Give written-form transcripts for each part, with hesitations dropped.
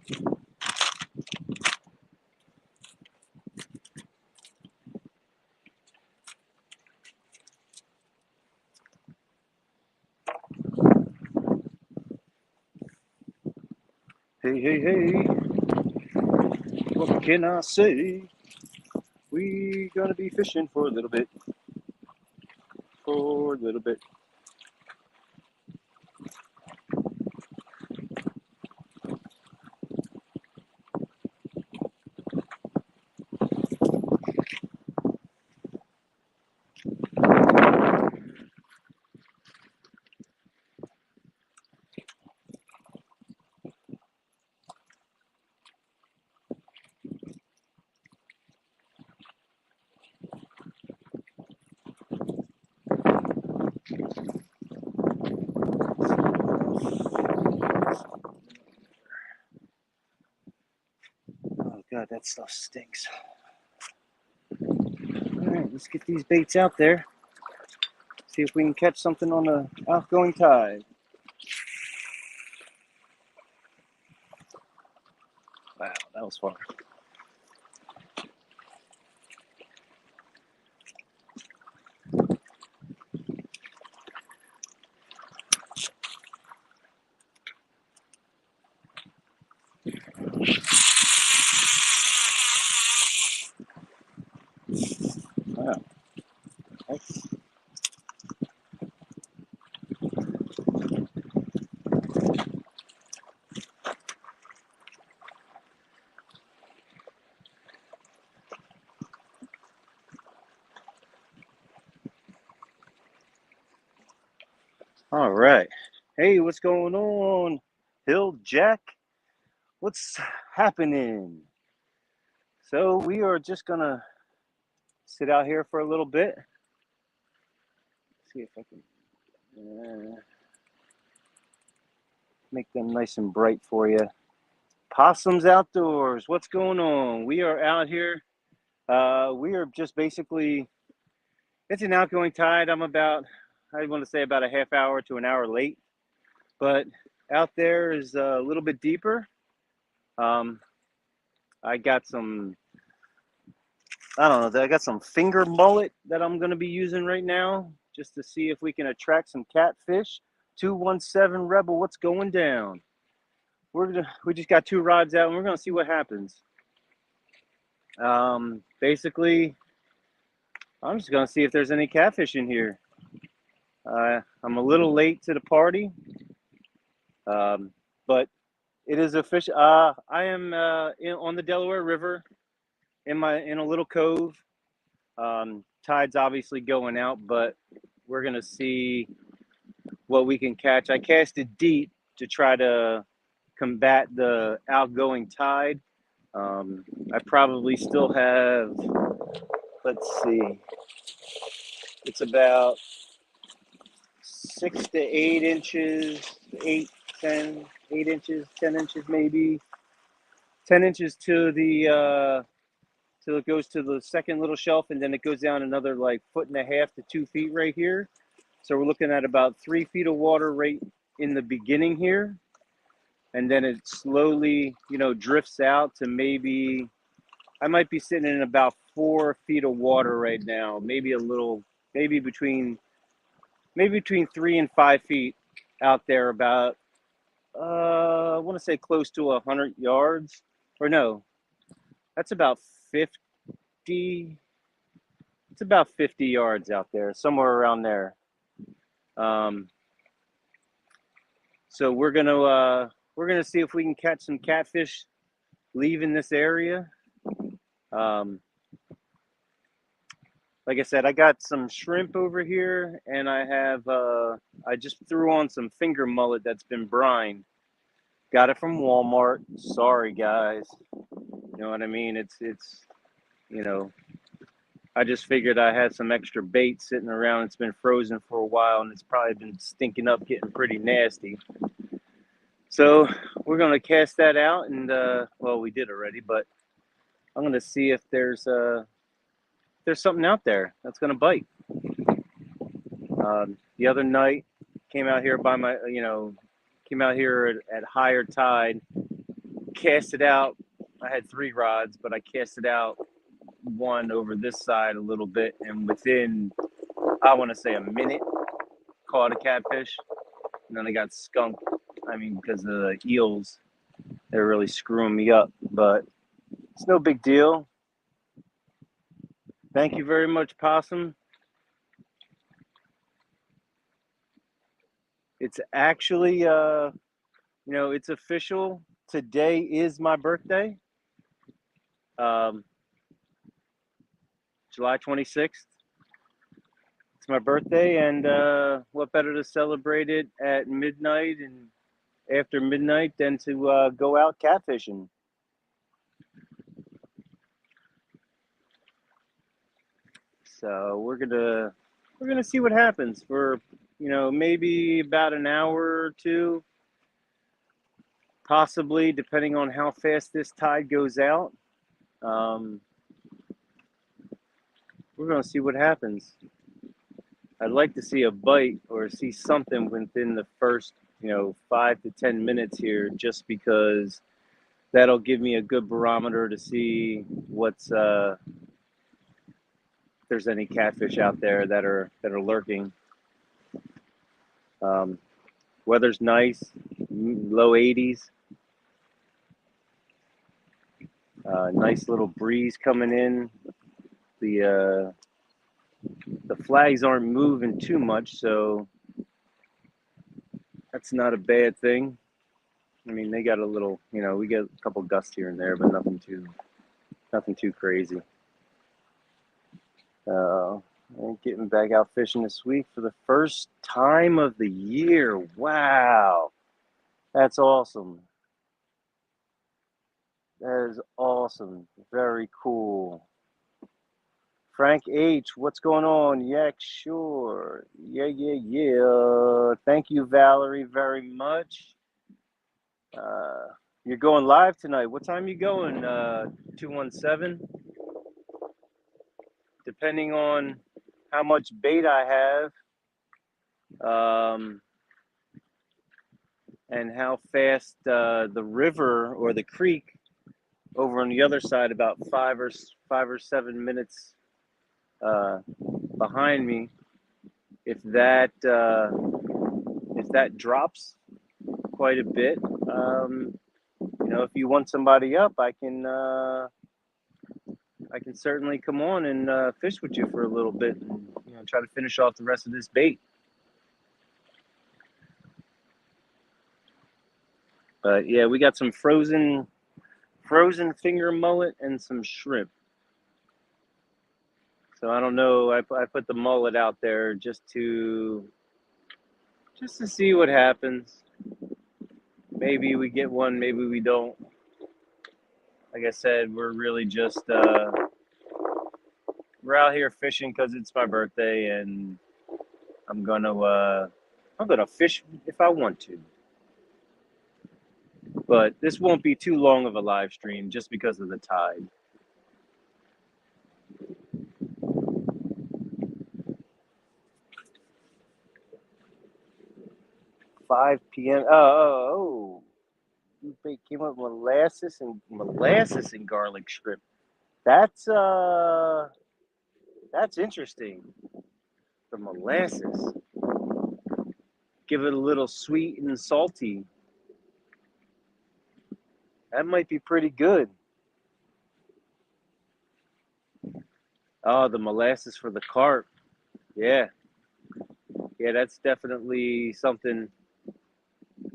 Hey, hey, hey, what can I say? We gonna be fishing for a little bit. For a little bit. Oh God, that stuff stinks. All right, let's get these baits out there. See if we can catch something on the outgoing tide. Wow, that was fun. Wow. Nice. All right. Hey, what's going on? Hill Jack? What's happening? So we are just gonna sit out here for a little bit. See if I can make them nice and bright for you. Possums Outdoors. What's going on? We are out here. We are just basically, it's an outgoing tide. I want to say about a half hour to an hour late, but out there is a little bit deeper. I got some, I don't know, I got some finger mullet that I'm going to be using right now just to see if we can attract some catfish. 217 Rebel, what's going down? We just got 2 rods out and we're going to see what happens. Basically, I'm just going to see if there's any catfish in here. I'm a little late to the party, but it is official. I am on the Delaware River in a little cove. Tide's obviously going out, but we're gonna see what we can catch. I casted deep to try to combat the outgoing tide. I probably still have, let's see, it's about 6 to 8 inches, 8 inches, 10 inches maybe, 10 inches to the till it goes to the second little shelf, and then it goes down another like 1.5 to 2 feet right here. So we're looking at about 3 feet of water right in the beginning here, and then it slowly, drifts out to maybe, I might be sitting in about 4 feet of water right now, maybe a little, maybe between 3 and 5 feet out there, about I want to say close to 100 yards, or no, that's about 50. It's about 50 yards out there, somewhere around there. So we're gonna see if we can catch some catfish leaving this area. Like I said, I got some shrimp over here, and I just threw on some finger mullet that's been brined. Got it from Walmart. Sorry, guys. You know what I mean? It's I just figured I had some extra bait sitting around. It's been frozen for a while, and it's probably been stinking up, getting pretty nasty. So we're going to cast that out, and well, we did already, but I'm going to see if there's something out there that's going to bite. The other night, came out here at higher tide, cast it out. I had 3 rods, but I cast it out one over this side a little bit, and within, I want to say, a minute, caught a catfish. And then I got skunked. I mean, because of the eels, they're really screwing me up, but it's no big deal. Thank you very much, Possum. It's actually, it's official. Today is my birthday, July 26th. It's my birthday, and what better to celebrate it at midnight and after midnight than to go out catfishing. So we're gonna see what happens for maybe about an hour or two, possibly, depending on how fast this tide goes out. We're gonna see what happens. I'd like to see a bite or see something within the first 5 to 10 minutes here, just because that'll give me a good barometer to see what's if there's any catfish out there that are lurking. Weather's nice, low 80s. Nice little breeze coming in. The flags aren't moving too much, so that's not a bad thing. I mean, they got a little, we get a couple gusts here and there, but nothing too crazy. I'm getting back out fishing this week for the first time of the year. Wow, that's awesome. That is awesome. Very cool. Frank H, what's going on? Yeah, sure. Yeah. Thank you, Valerie, very much. You're going live tonight. What time are you going? 217? Depending on how much bait I have, and how fast the river or the creek over on the other side, about 5 or 7 minutes behind me, if that drops quite a bit, if you want somebody up, I can certainly come on and fish with you for a little bit and try to finish off the rest of this bait. But yeah, we got some frozen finger mullet and some shrimp. So I don't know. I put the mullet out there just to see what happens. Maybe we get one, maybe we don't. Like I said, we're really just we're out here fishing because it's my birthday, and I'm gonna fish if I want to. But this won't be too long of a live stream just because of the tide. $5 p.m. Oh. They came up with molasses and garlic shrimp. That's interesting. The molasses. Give it a little sweet and salty. That might be pretty good. Oh, the molasses for the carp. Yeah, that's definitely something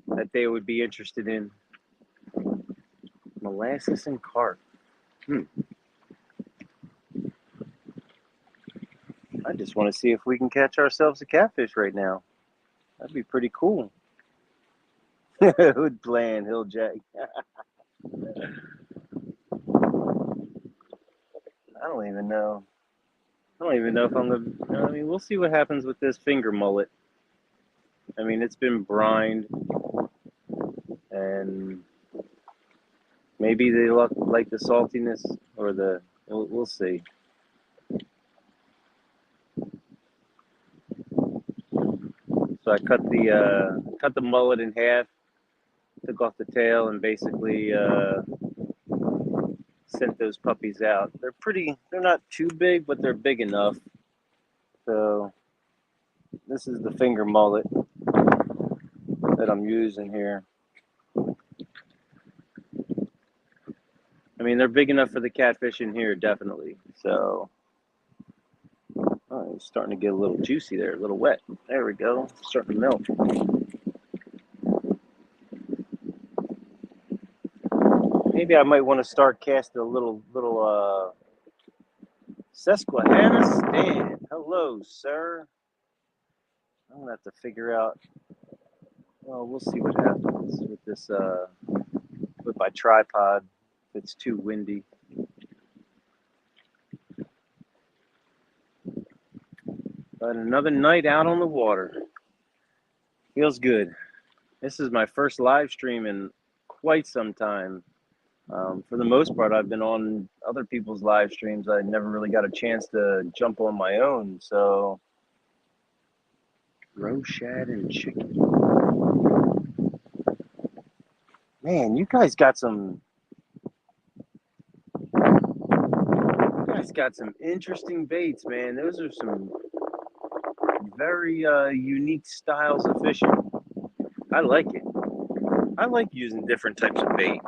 that they would be interested in. Molasses and carp. I just want to see if we can catch ourselves a catfish right now. That'd be pretty cool. Hood plan, Hill Jack. I don't even know if I'm gonna. I mean, we'll see what happens with this finger mullet. I mean, it's been brined, and maybe they like the saltiness or the. We'll see. So I cut the mullet in half, took off the tail and basically sent those puppies out. They're not too big, but they're big enough. So this is the finger mullet that I'm using here. I mean, they're big enough for the catfish in here, definitely. So, oh, it's starting to get a little juicy there, a little wet. There we go, starting to melt. Maybe I might want to start casting a little Susquehanna stand. Hello, sir. I'm gonna have to figure out. Well, we'll see what happens with this with my tripod. If it's too windy. But another night out on the water. Feels good. This is my first live stream in quite some time. For the most part, I've been on other people's live streams. I never really got a chance to jump on my own. So, roe shad and chicken. Man, you guys got some interesting baits, man. Those are some very unique styles of fishing. I like it. I like using different types of bait,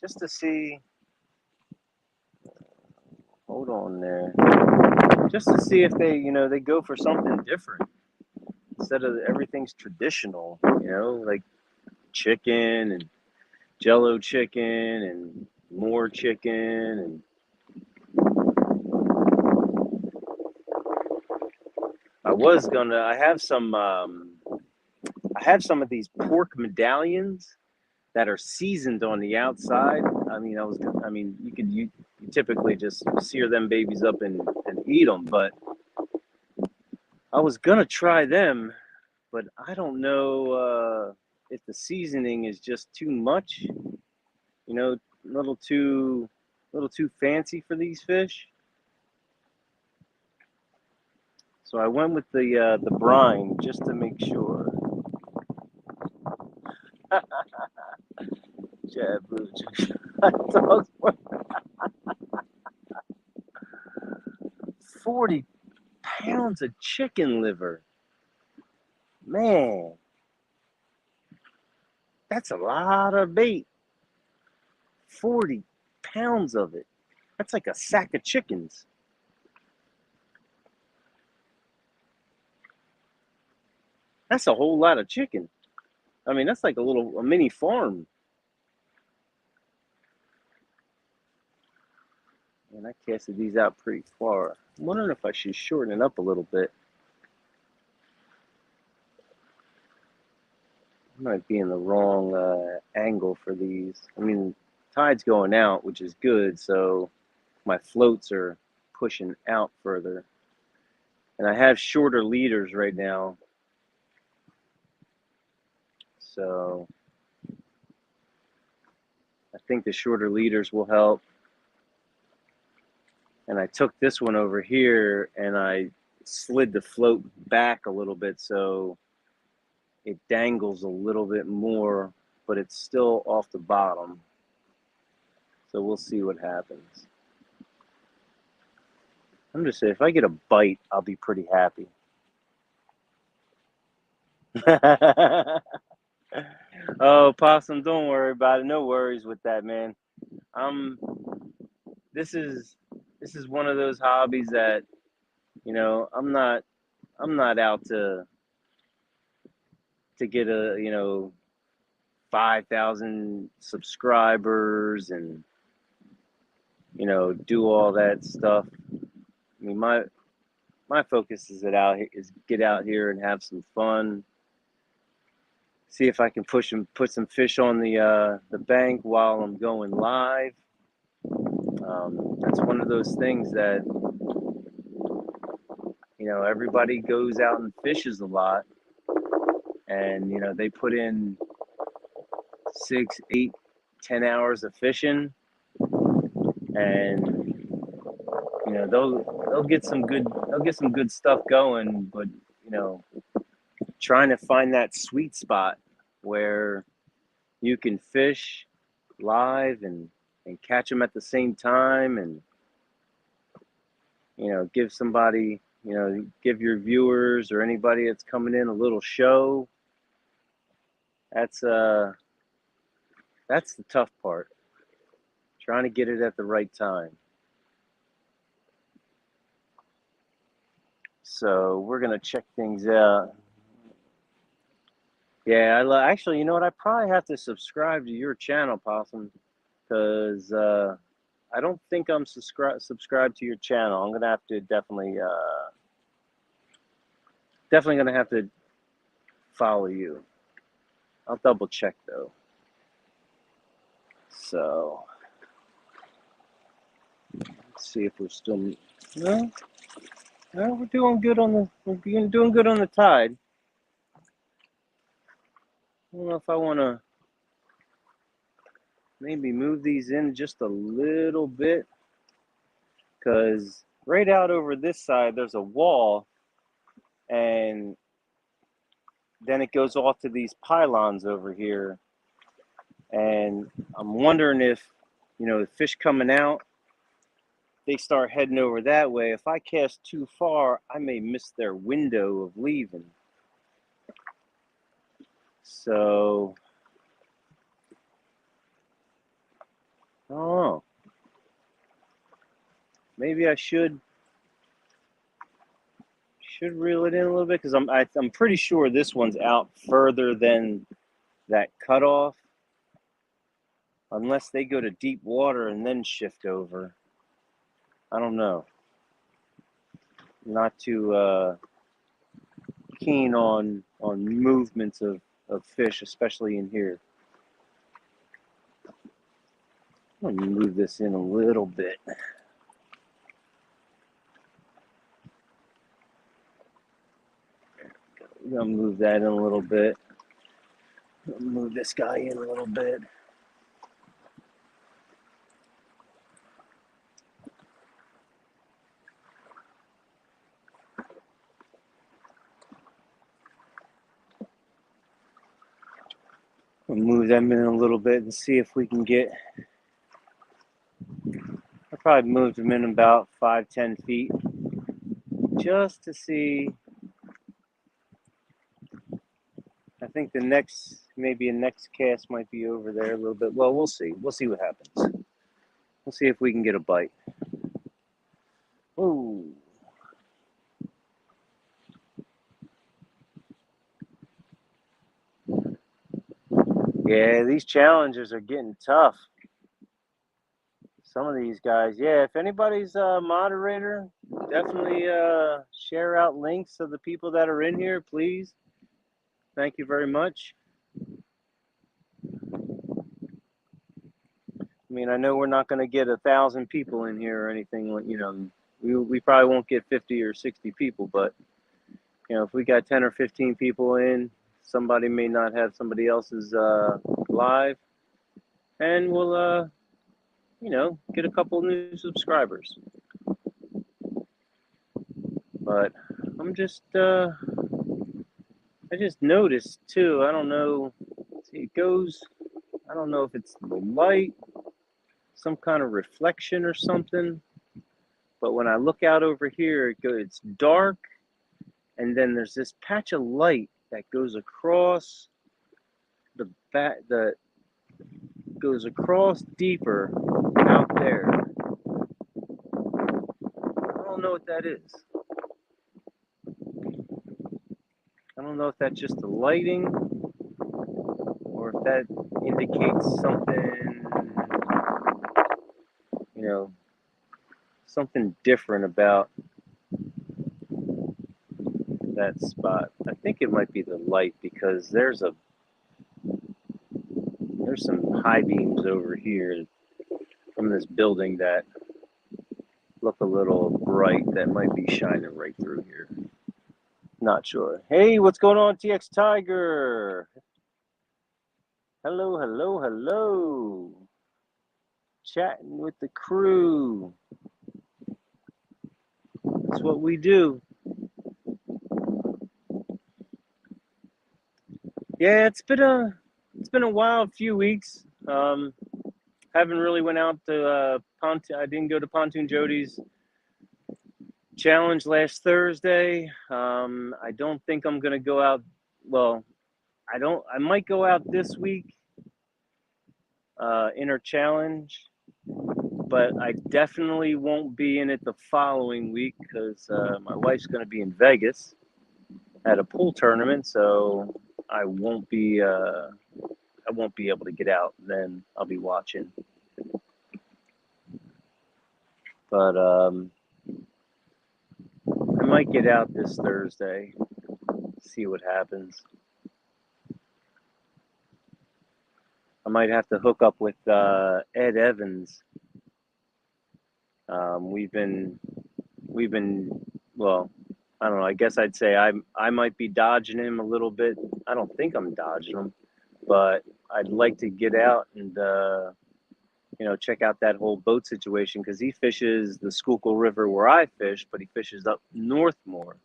just to see. Hold on there. Just to see if they go for something different instead of everything's traditional. Like chicken and Jello chicken and more chicken and. I have some of these pork medallions that are seasoned on the outside. You typically just sear them babies up and eat them, but I was gonna try them, but I don't know if the seasoning is just too much, a little too fancy for these fish. So I went with the brine just to make sure. Chad Blue Chicken. 40 pounds of chicken liver. Man, that's a lot of bait. 40 pounds of it. That's like a sack of chickens. That's a whole lot of chicken. I mean, that's like a mini farm. And I casted these out pretty far. I'm wondering if I should shorten it up a little bit. I might be in the wrong angle for these. I mean, tide's going out, which is good, so my floats are pushing out further. And I have shorter leaders right now. So I think the shorter leaders will help. And I took this one over here and I slid the float back a little bit so it dangles a little bit more, but it's still off the bottom. So we'll see what happens. I'm just saying, if I get a bite, I'll be pretty happy. Oh, Possum, don't worry about it. No worries with that, man. This is one of those hobbies that, I'm not out to get 5,000 subscribers and do all that stuff. I mean, my focus is get out here and have some fun. See if I can put some fish on the bank while I'm going live. That's one of those things that everybody goes out and fishes a lot, and they put in 6, 8, 10 hours of fishing, and they'll get some good stuff going, but trying to find that sweet spot where you can fish live and catch them at the same time, and give somebody, give your viewers or anybody that's coming in a little show. That's the tough part, trying to get it at the right time. So we're gonna check things out. Yeah, actually, you know what? I probably have to subscribe to your channel, Possum, because I don't think I'm subscribed to your channel. I'm gonna have to definitely gonna have to follow you. I'll double check though. So let's see if we're still no. No, we're doing good on the tide. I don't know if I want to maybe move these in just a little bit, because right out over this side there's a wall, and then it goes off to these pylons over here, and I'm wondering if the fish coming out, they start heading over that way. If I cast too far, I may miss their window of leaving. So I don't know. Maybe I should reel it in a little bit, because I'm pretty sure this one's out further than that cutoff, unless they go to deep water and then shift over. I don't know. Not too keen on movements of fish, especially in here. I'm gonna move this in a little bit. I'm gonna move that in a little bit. Move this guy in a little bit. We'll move them in a little bit and see if we can get. I probably moved them in about 5-10 feet, just to see. I think maybe a next cast might be over there a little bit. Well, we'll see. We'll see what happens. We'll see if we can get a bite. Oh. Yeah, these challenges are getting tough. Some of these guys, yeah, if anybody's a moderator, definitely share out links of the people that are in here, please. Thank you very much. I mean, I know we're not going to get 1,000 people in here or anything. We probably won't get 50 or 60 people, but if we got 10 or 15 people in, somebody may not have somebody else's live, and we'll get a couple new subscribers. But I'm just I just noticed too, I don't know, see, it goes, I don't know if it's the light, some kind of reflection or something, but when I look out over here, it's dark, and then there's this patch of light that goes across goes across deeper out there. I don't know what that is. I don't know if that's just the lighting, or if that indicates something, something different about that spot. I think it might be the light, because there's some high beams over here from this building that look a little bright, that might be shining right through here. Not sure. Hey, what's going on, TX Tiger? Hello, hello, hello. Chatting with the crew. That's what we do. Yeah, it's been a it's been a wild few weeks. Haven't really went out to Pontoon. I didn't go to Pontoon Jody's challenge last Thursday. I don't think I'm gonna go out. Well, I don't. I might go out this week, inner challenge, but I definitely won't be in it the following week because my wife's gonna be in Vegas at a pool tournament, so I won't be. I won't be able to get out. Then I'll be watching. But I might get out this Thursday. See what happens. I might have to hook up with Ed Evans. We've been, well, I don't know. I guess I'd say I might be dodging him a little bit. I don't think I'm dodging him, but I'd like to get out and check out that whole boat situation because he fishes the Schuylkill River where I fish, but he fishes up north more,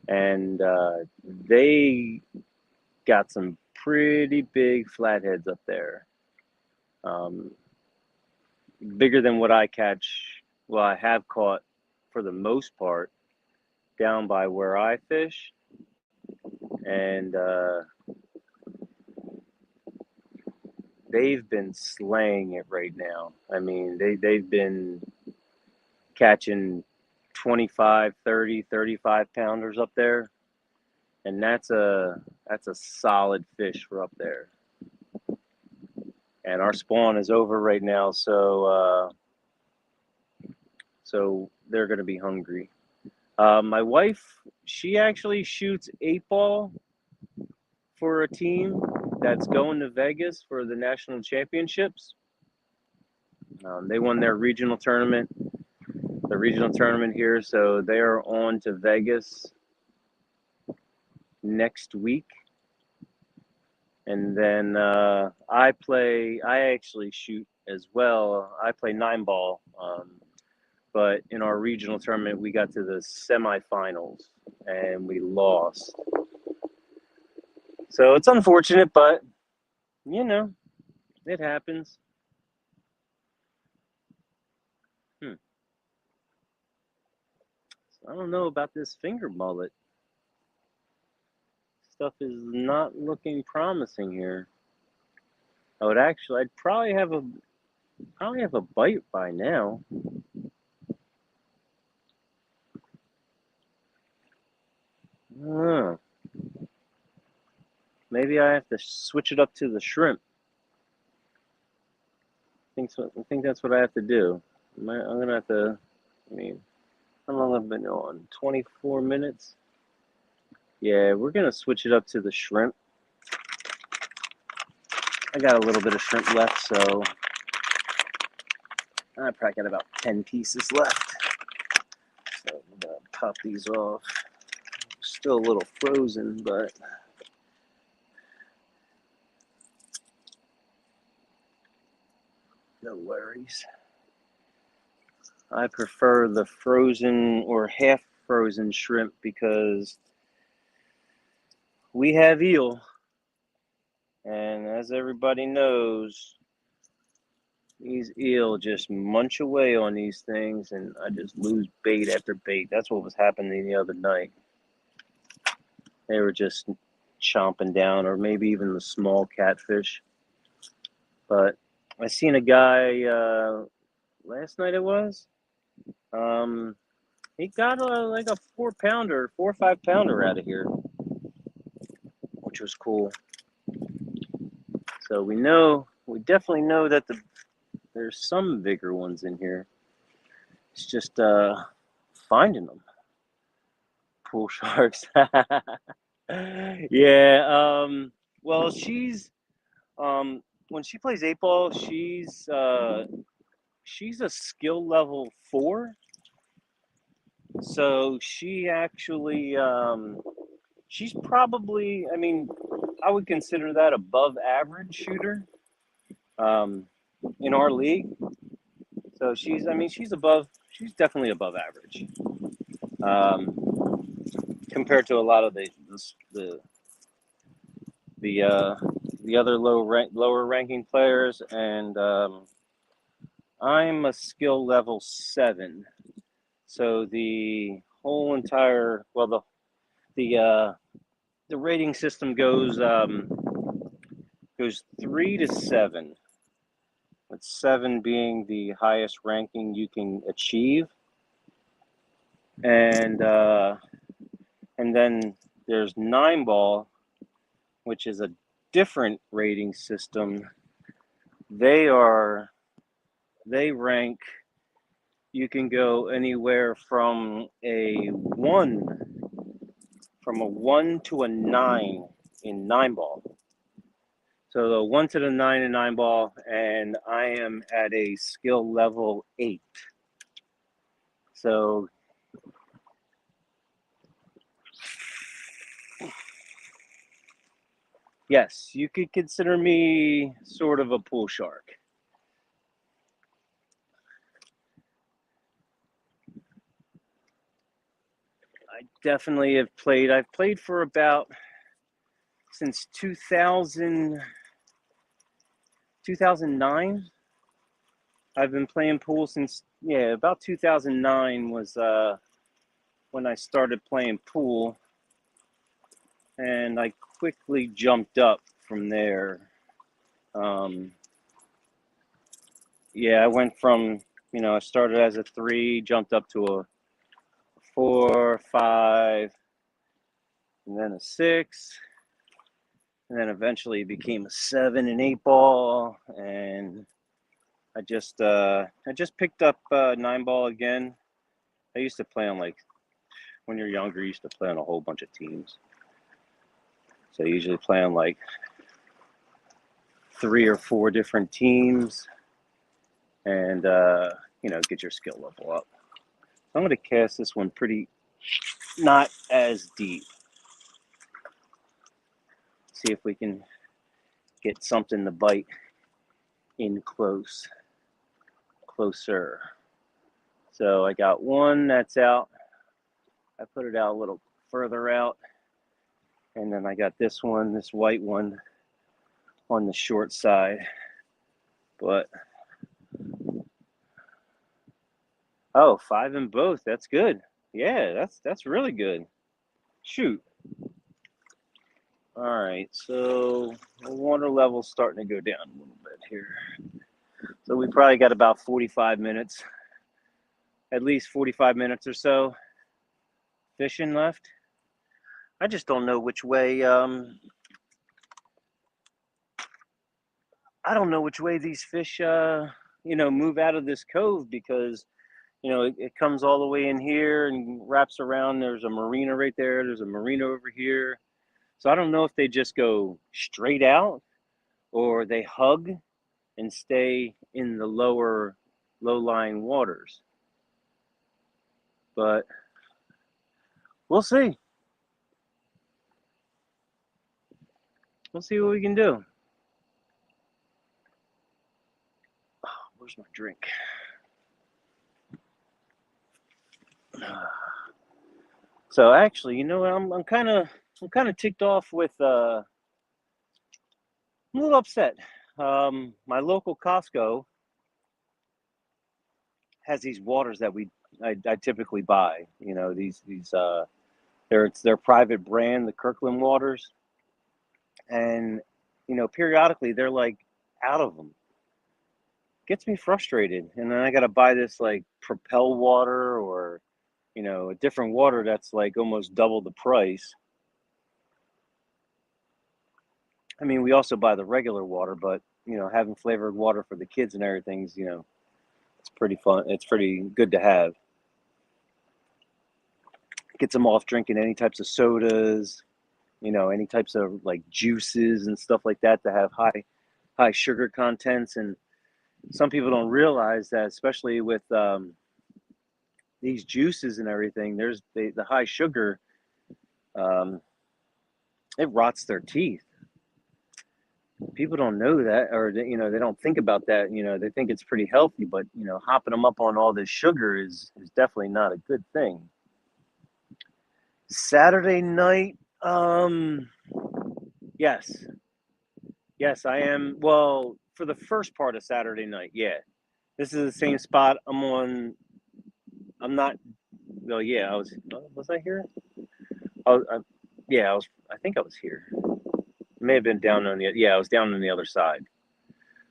and they got some pretty big flatheads up there, bigger than what I catch. Well, I have caught for the most part down by where I fish, and they've been slaying it right now. I mean, they've been catching 25, 30, 35 pounders up there, and that's a solid fish for up there. And our spawn is over right now, so they're going to be hungry. My wife, she actually shoots 8-ball for a team that's going to Vegas for the national championships. They won their regional tournament, here, so they are on to Vegas next week. And then I actually shoot as well. I play 9-ball, but in our regional tournament, we got to the semifinals and we lost. So it's unfortunate, but it happens. I don't know about this finger mullet. Stuff is not looking promising here. I'd probably have a bite by now. Maybe I have to switch it up to the shrimp. I think that's what I have to do. I'm gonna have to. How long have I been on? 24 minutes. Yeah, we're gonna switch it up to the shrimp. I got a little bit of shrimp left, so I probably got about 10 pieces left. So I'm gonna pop these off. Still a little frozen, but no worries. I prefer the frozen or half frozen shrimp because we have eel, and as everybody knows, these eel just munch away on these things, and I just lose bait after bait. That's what was happening the other night. They were just chomping down, or maybe even the small catfish. But I seen a guy last night. It was. He got like a 4 or 5 pounder out of here, which was cool. So we definitely know that there's some bigger ones in here. It's just finding them. Pool sharks. Yeah. Well, she's when she plays 8-ball, she's a skill level 4. So she actually, she's probably, I would consider that above average shooter in our league. So she's definitely above average compared to a lot of the the other lower ranking players, and I'm a skill level 7. So the whole entire the the rating system goes 3 to 7, with 7 being the highest ranking you can achieve, and then there's 9 ball, which is a different rating system. They rank. You can go anywhere from a 1 to a 9 in 9 ball. So the 1 to the 9 in 9 ball, and I am at a skill level 8. So yes, you could consider me sort of a pool shark. I definitely have played. I've played for about since 2009. I've been playing pool since, about 2009 was when I started playing pool, and I quickly jumped up from there. I went from, I started as a 3, jumped up to a 4, 5, and then a 6, and then eventually became a 7 and 8 ball, and I just picked up 9 ball again. I used to play on, like, when you're younger, you used to play on a whole bunch of teams. So I usually play on like 3 or 4 different teams, and get your skill level up. So I'm going to cast this one not as deep. See if we can get something to bite in closer. So I got one that's out. I put it out a little further out, and then I got this white one on the short side. But 5 in both. That's good. Yeah, that's really good. Shoot. All right, so the water level's starting to go down a little bit here. So we probably got about 45 minutes, at least 45 minutes or so fishing left. I just don't know which way, I don't know which way these fish, move out of this cove, because, it comes all the way in here and wraps around. There's a marina right there. There's a marina over here. So I don't know if they just go straight out or they hug and stay in the low-lying waters. But we'll see. We'll see what we can do. Oh, where's my drink? So actually, I'm kind of ticked off with. I'm a little upset. My local Costco has these waters that I typically buy. It's their private brand, the Kirkland waters, and periodically they're like out of them. Gets me frustrated, and then I got to buy this like Propel water, or a different water that's like almost double the price. I mean, we also buy the regular water, but having flavored water for the kids and everything's, it's pretty fun. It's pretty good to have. Gets them off drinking any types of sodas, any types of like juices and stuff like that have high sugar contents. And some people don't realize that, especially with these juices and everything, there's the high sugar, it rots their teeth. People don't know that, or they don't think about that. They think it's pretty healthy, but hopping them up on all this sugar is definitely not a good thing. Saturday night, yes, Yes, I am. Well, for the first part of Saturday night, yeah. This is the same spot I'm on. I'm not. Well, yeah, I was. Was I here? Yeah, I was. I think I was here. I may have been down on the. Yeah, I was down on the other side.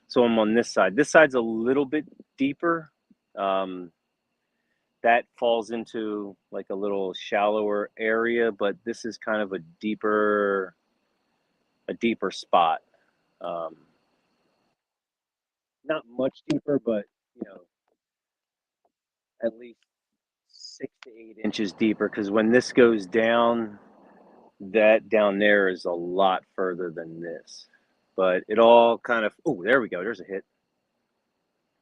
So I'm on this side. This side's a little bit deeper. Um, that falls into like a little shallower area, but this is kind of a deeper spot. Um, not much deeper, but you know, at least 6 to 8 inches deeper. Because when this goes down, that down there is a lot further than this. But it all kind of. Oh, there we go. There's a hit.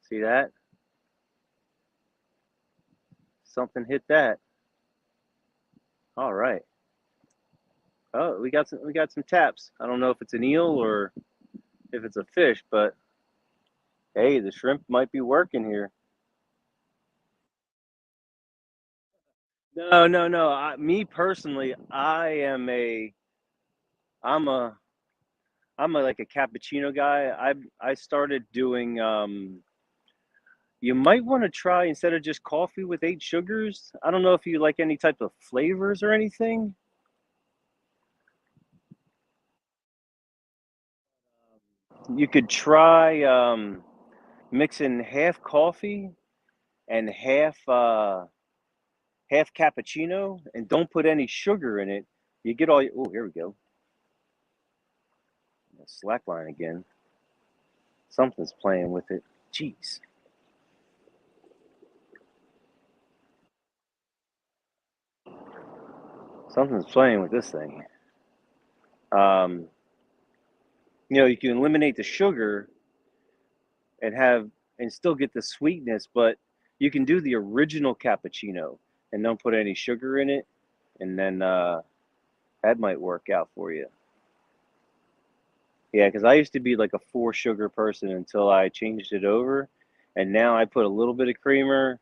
See that? Something hit that. All right. Oh, we got some taps. I don't know if it's an eel or if it's a fish, but hey, the shrimp might be working here. No, no, no. Me personally, I'm a, I'm a like a cappuccino guy. I started doing. You might want to try instead of just coffee with 8 sugars. I don't know if you like any type of flavors or anything. You could try mixing half coffee and half cappuccino, and don't put any sugar in it. You get all. Oh, here we go. Slackline again. Something's playing with it. Jeez, something's playing with this thing. Um, you can eliminate the sugar and have and still get the sweetness, but you can do the original cappuccino and don't put any sugar in it, and then that might work out for you. Yeah, because I used to be like a 4 sugar person until I changed it over, and now I put a little bit of creamer.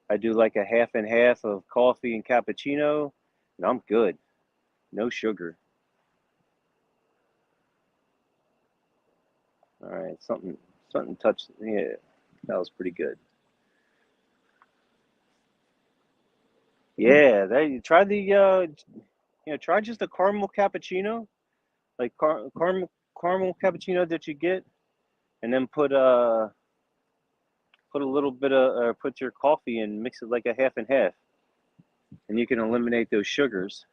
I do like a half and half of coffee and cappuccino, and I'm good. No sugar. All right, something touched. Yeah, that was pretty good. Yeah, they try try just a caramel cappuccino, like caramel cappuccino that you get, and then put a little bit of put your coffee and mix it like a half and half, and you can eliminate those sugars.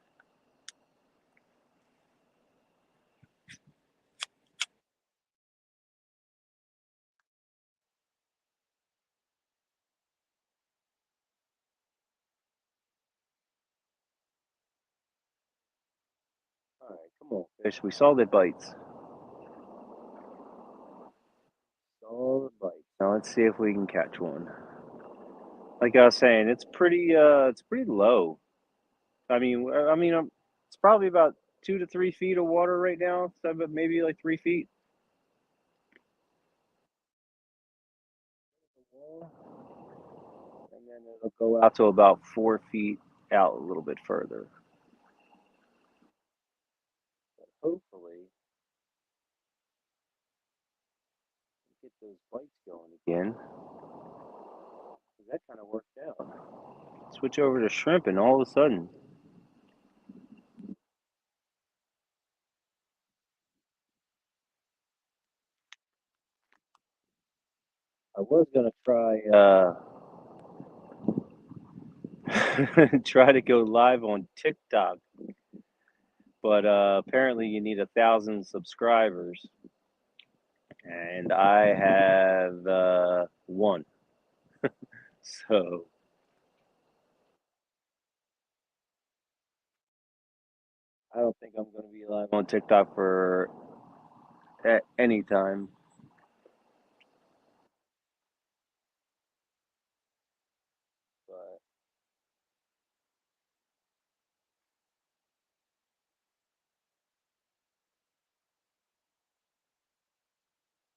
All right, come on, fish. We saw the bites. Saw the bites. Now let's see if we can catch one. Like I was saying, it's pretty low. It's probably about 2 to 3 feet of water right now, so but maybe like 3 feet. And then it'll go out to about 4 feet out a little bit further. Hopefully, get those bites going again. 'Cause that kind of worked out. Switch over to shrimp, and all of a sudden, I was gonna try try to go live on TikTok, but apparently you need 1,000 subscribers, and I have one. So I don't think I'm going to be live on TikTok for at any time. But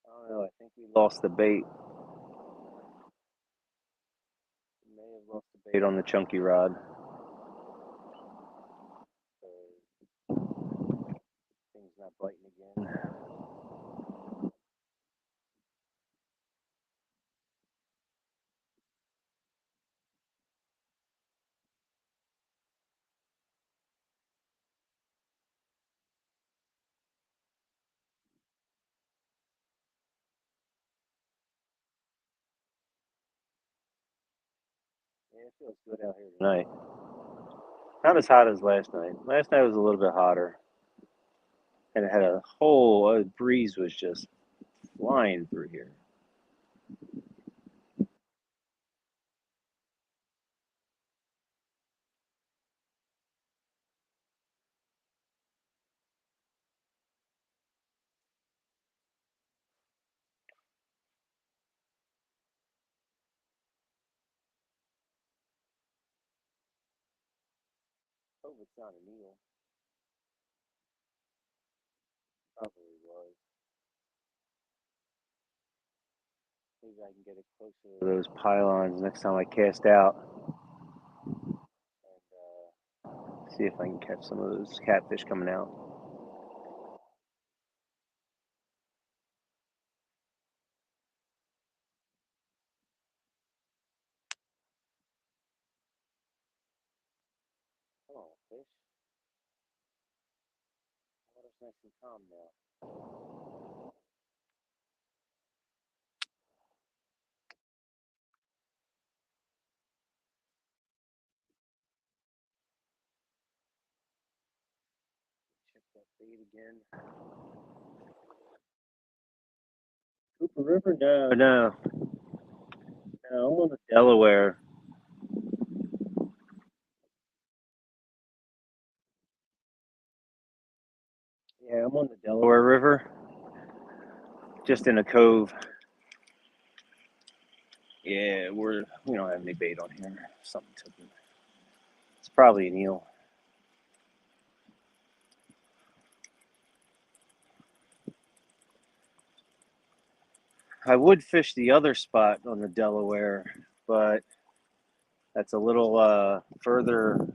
I don't know. I think we lost the bait. We may have lost the bait on the chunky rod. So thing's not biting again. it feels good out here tonight. Not as hot as last night. Last night was a little bit hotter, and it had a whole breeze was just flying through here. Hope it's not an eel. Probably was. Maybe I can get it closer to those pylons next time I cast out, and see if I can catch some of those catfish coming out. Oh, fish. Water's nice and calm now. Check that bait again. Cooper River? No, no, no. I'm on the Delaware. Yeah, I'm on the Delaware River, just in a cove. Yeah, we don't have any bait on here. Something took it. It's probably an eel. I would fish the other spot on the Delaware, but that's a little further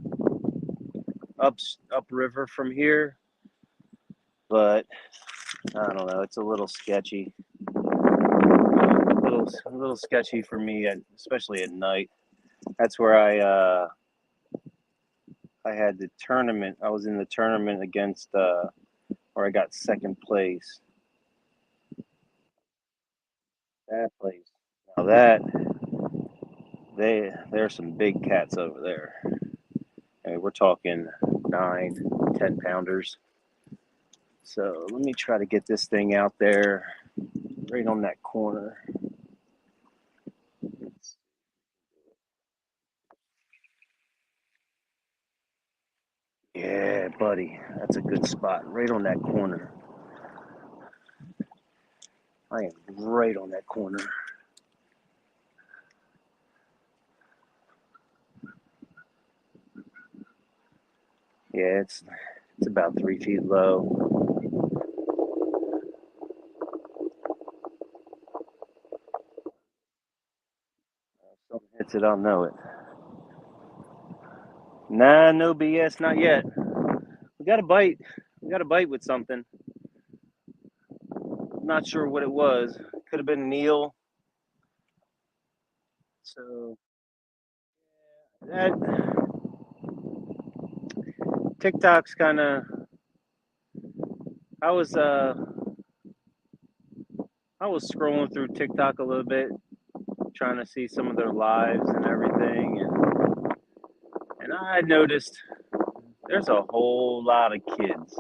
upriver from here. But I don't know. It's a little sketchy. A little sketchy for me, especially at night. That's where I had the tournament. I was in the tournament against where I got second place. That place. Now there's some big cats over there. I mean, we're talking 9, 10 pounders. So let me try to get this thing out there, right on that corner. Yeah, buddy, that's a good spot, right on that corner. I am right on that corner. Yeah, it's about 3 feet low. If something hits it, I'll know it. Nah, no BS, not yet. We got a bite. We got a bite with something. I'm not sure what it was. Could have been an eel. So that TikTok's kind of. I was uh I was scrolling through TikTok a little bit, trying to see some of their lives and everything, and I noticed there's a whole lot of kids.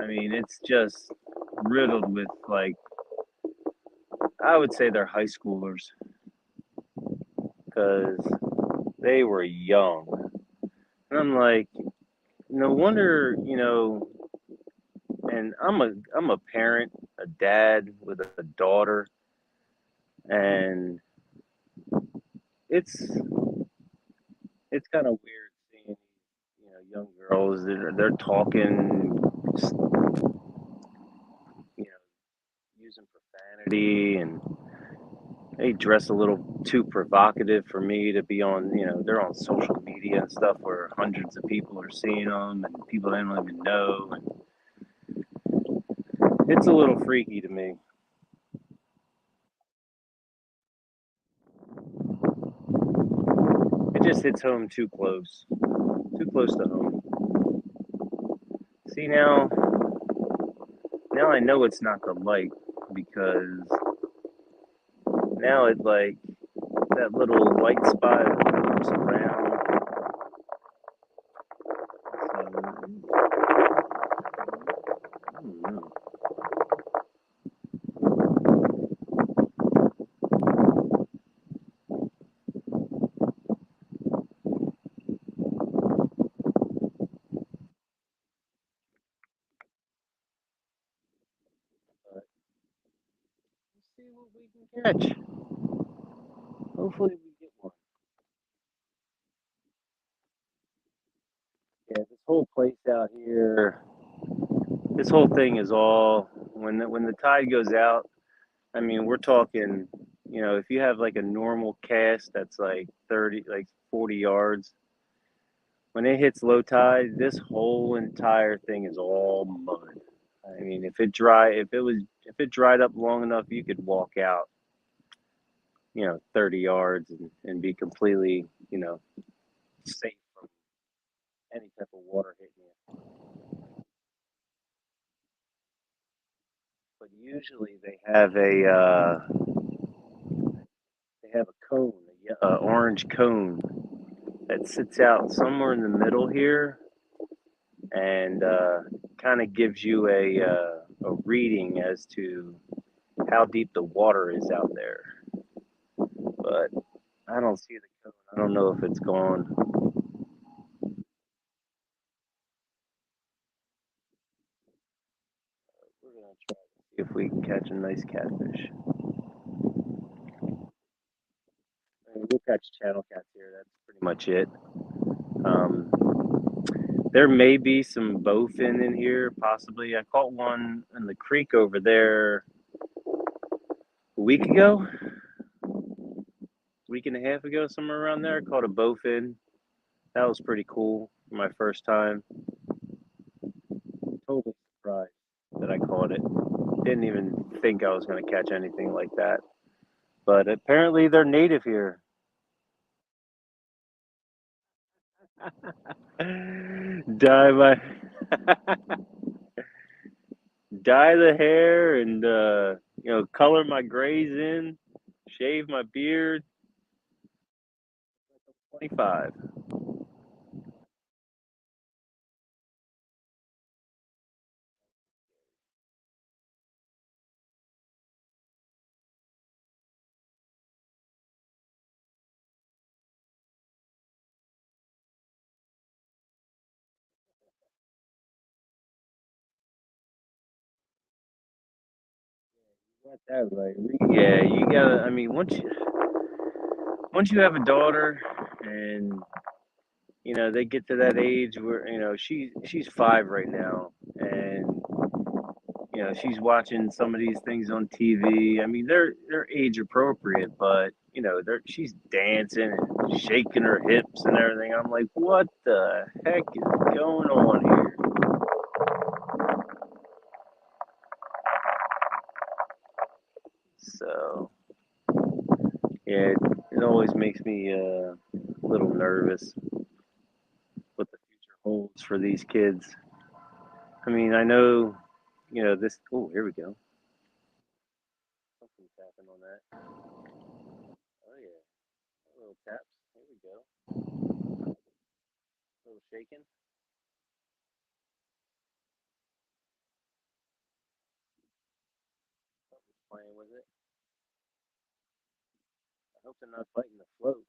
I mean, it's just riddled with, like, I would say they're high schoolers because they were young. And I'm like, no wonder, and I'm a parent, a dad with a daughter, and it's it's kind of weird seeing, young girls, they're talking, using profanity, and they dress a little too provocative for me to be on. They're on social media and stuff where hundreds of people are seeing them, and people they don't even know, and it's a little freaky to me. It just hits home too close to home. See, now I know it's not the light, because now it, like, that little white spot moves around. So, I don't know. But we'll see what we can catch. Hopefully we get one. Yeah, this whole place out here, this whole thing is all when the tide goes out. I mean, we're talking, if you have like a normal cast that's like 30, like 40 yards, when it hits low tide, this whole entire thing is all mud. I mean, if it dried up long enough, you could walk out, 30 yards and be completely, safe from any type of water hitting you. But usually they have a cone, a orange cone that sits out somewhere in the middle here, and kind of gives you a reading as to how deep the water is out there. But I don't see the cone. I don't know if it's gone. We're gonna try to see if we can catch a nice catfish. I mean, we'll catch channel cats here. That's pretty much it. Um, there may be some bowfin in here, possibly. I caught one in the creek over there a week ago, week and a half ago, somewhere around there. I caught a bowfin. That was pretty cool for my first time. Totally surprised that I caught it. Didn't even think I was going to catch anything like that. But apparently they're native here. dye my dye the hair and color my grays in, shave my beard. 25. Got that right. Yeah, you gotta. I mean, once you have a daughter, and they get to that age where she's 5 right now, and she's watching some of these things on TV. I mean, they're age appropriate, but she's dancing and shaking her hips and everything. I'm like, what the heck is going on here? So yeah, it always makes me a little nervous what the future holds for these kids. I mean, I know, this. Oh, here we go. Something's happened on that. Oh yeah, a little taps. Here we go. A little shaking. Something's playing with it. I hope they're not fighting the float.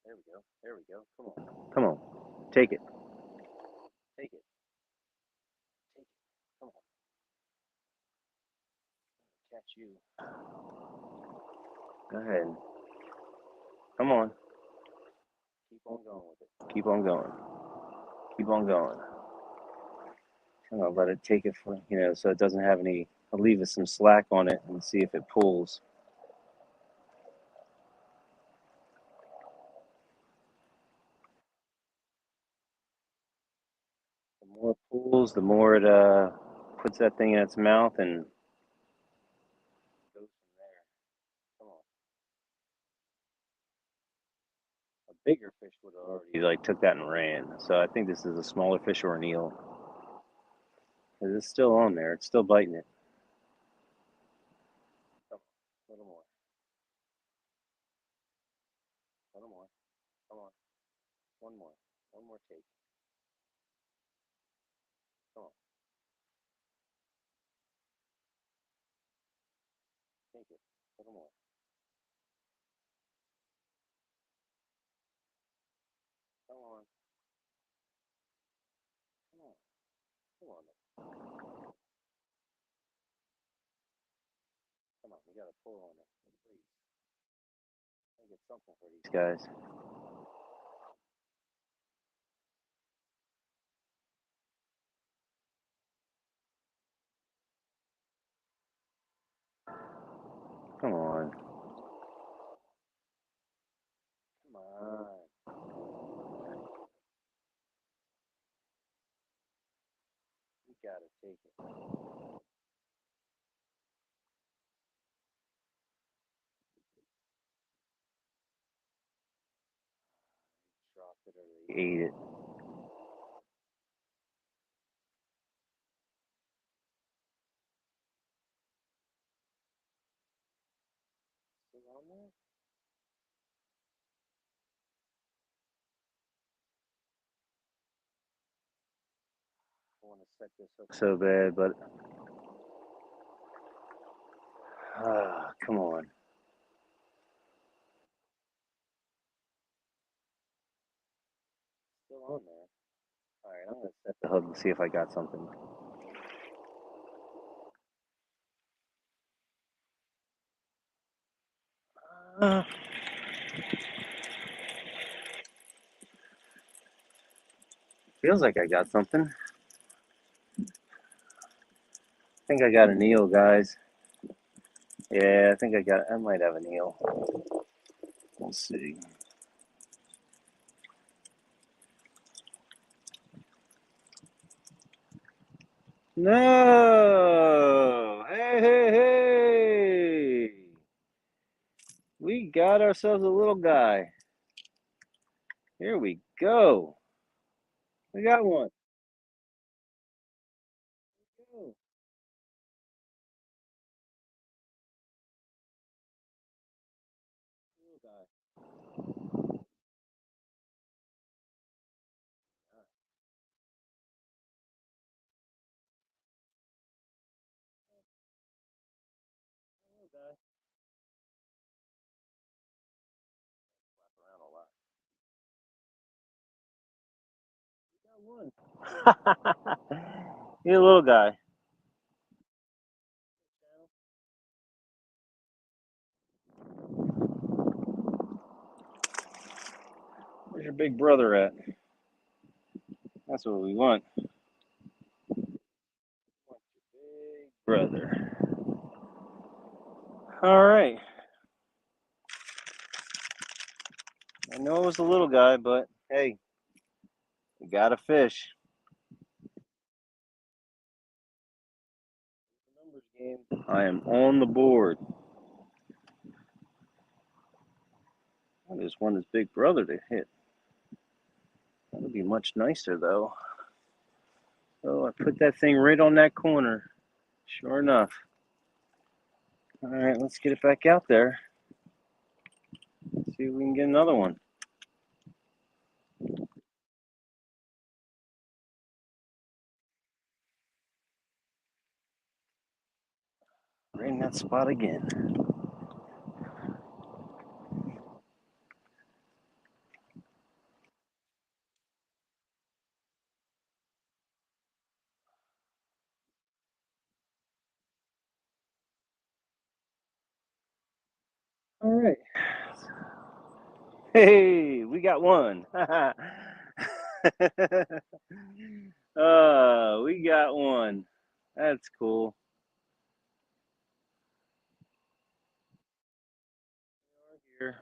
There we go. There we go. Come on. Come on. Take it. Take it. Take it. Come on. Catch you. Go ahead. Come on. Keep on going with it. Keep on going. Keep on going. I'm gonna let it take it for so it doesn't have any. I'll leave it some slack on it and see if it pulls. The more it pulls, the more it puts that thing in its mouth and goes from there. Come on. A bigger fish would have already like took that and ran. So I think this is a smaller fish or an eel. Because it's still on there. It's still biting it. One more. One more take. Come on. Take it. A little more. Come on. Come on. Come on. Come on. We got to pull on it. Please. I get something for these guys. Come on. Come on. We got to take it. Dropped it or they ate it. Still on there? I want to set this hook so bad, but come on. Still on there. All right, I'm gonna set the hook and see if I got something. Uh, Feels like I got something. I think I got an eel, guys. Yeah, I think I might have an eel. We'll see. No! Hey, hey, hey! We got ourselves a little guy. Here we go. We got one. Little guy. Little guy. Flap around a lot. We got one. He's a little guy. Where's your big brother at? That's what we want. Big brother. All right. I know it was a little guy, but hey, we got a fish. Numbers game. I am on the board. I just want his big brother to hit. That would be much nicer, though. Oh, I put that thing right on that corner. Sure enough. All right, let's get it back out there. See if we can get another one. Right in that spot again. All right. Hey, we got one. We got one. That's cool. Here.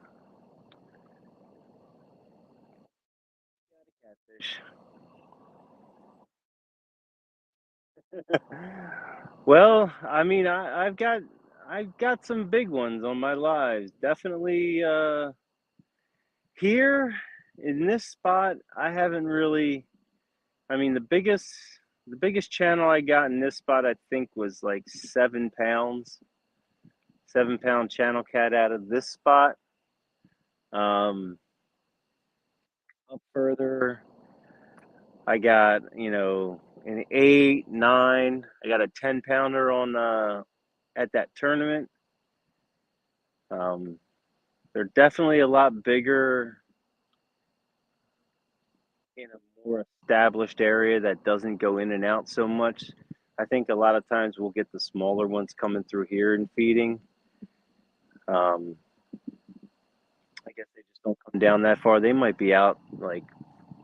Got a catfish. Well, I mean, I've got some big ones on my lives. Definitely here in this spot, I haven't really. I mean, the biggest channel I got in this spot, I think, was like 7 pounds, 7 pound channel cat out of this spot. Um, Up further, I got, an 8, 9. I got a 10-pounder on at that tournament. Um, they're definitely a lot bigger in a more established area that doesn't go in and out so much. I think a lot of times we'll get the smaller ones coming through here and feeding. Um, I guess they just don't come down that far. They might be out like,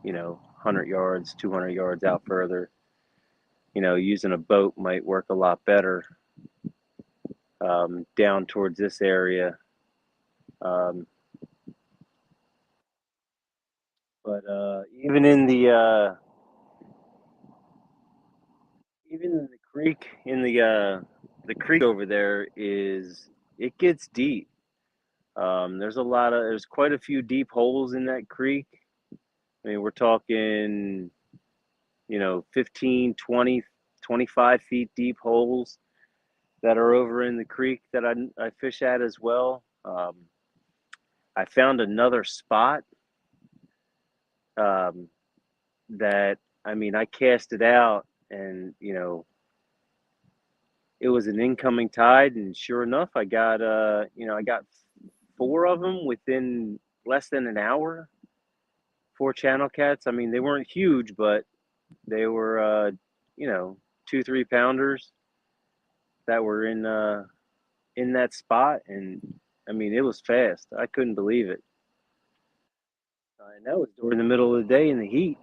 100 yards, 200 yards out further. Using a boat might work a lot better down towards this area. Um, but even in the creek, the creek over there is it gets deep. There's quite a few deep holes in that creek. I mean, we're talking, 15, 20, 25 feet deep holes that are over in the creek that I fish at as well. I found another spot um, that, I mean, I cast it out and, it was an incoming tide. And sure enough, I got four of them within less than an hour. Four channel cats. I mean, they weren't huge, but they were, 2, 3 pounders that were in that spot. And I mean, it was fast. I couldn't believe it. And that was during the middle of the day in the heat.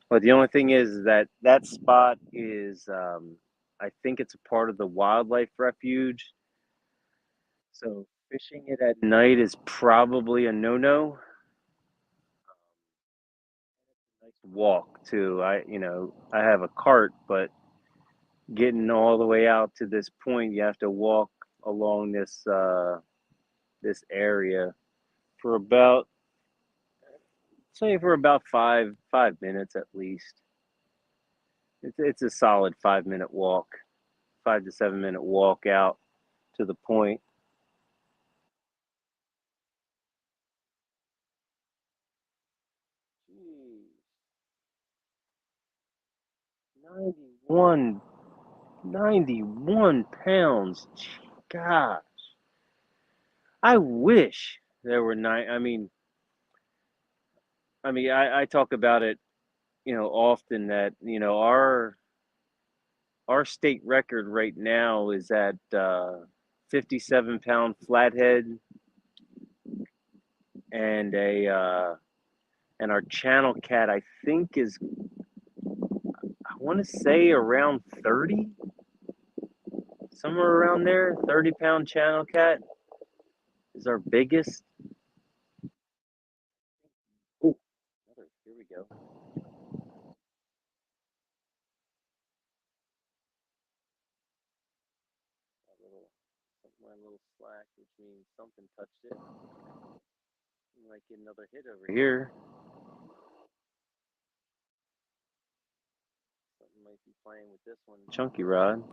But the only thing is that that spot is, I think it's a part of the wildlife refuge. So fishing it at night is probably a no-no. Nice walk too. I have a cart, but getting all the way out to this point, you have to walk along this area for about, say, for about 5 minutes at least. It's a solid 5 minute walk, 5 to 7 minute walk out to the point. Jeez, 91, 91 pounds. Gosh, I wish there were nine. I talk about it, often that our state record right now is at 57-pound flathead and a and our channel cat I think is, I want to say, around 30, somewhere around there. 30-pound channel cat is our biggest. Oh, here we go. My little slack, which means something touched it. We might get another hit over here. Something might be playing with this one. Chunky rod.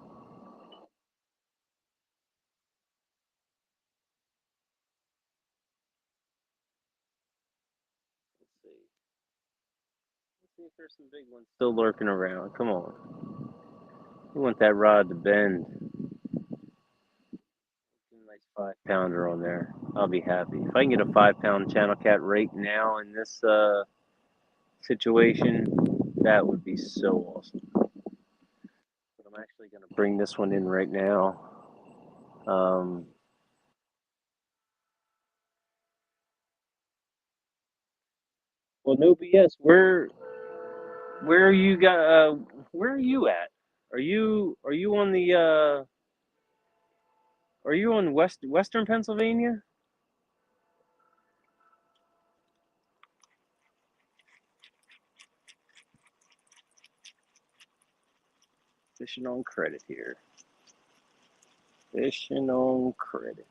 Let's see. Let's see if there's some big ones still lurking around. Come on. We want that rod to bend. Nice 5 pounder on there. I'll be happy. If I can get a 5 pound channel cat right now in this situation, that would be so awesome. But I'm actually going to bring this one in right now. Um, well, no BS. Where are you got? Where are you at? Are you on the are you on Western Pennsylvania? Fishing on credit here. Fishing on credit.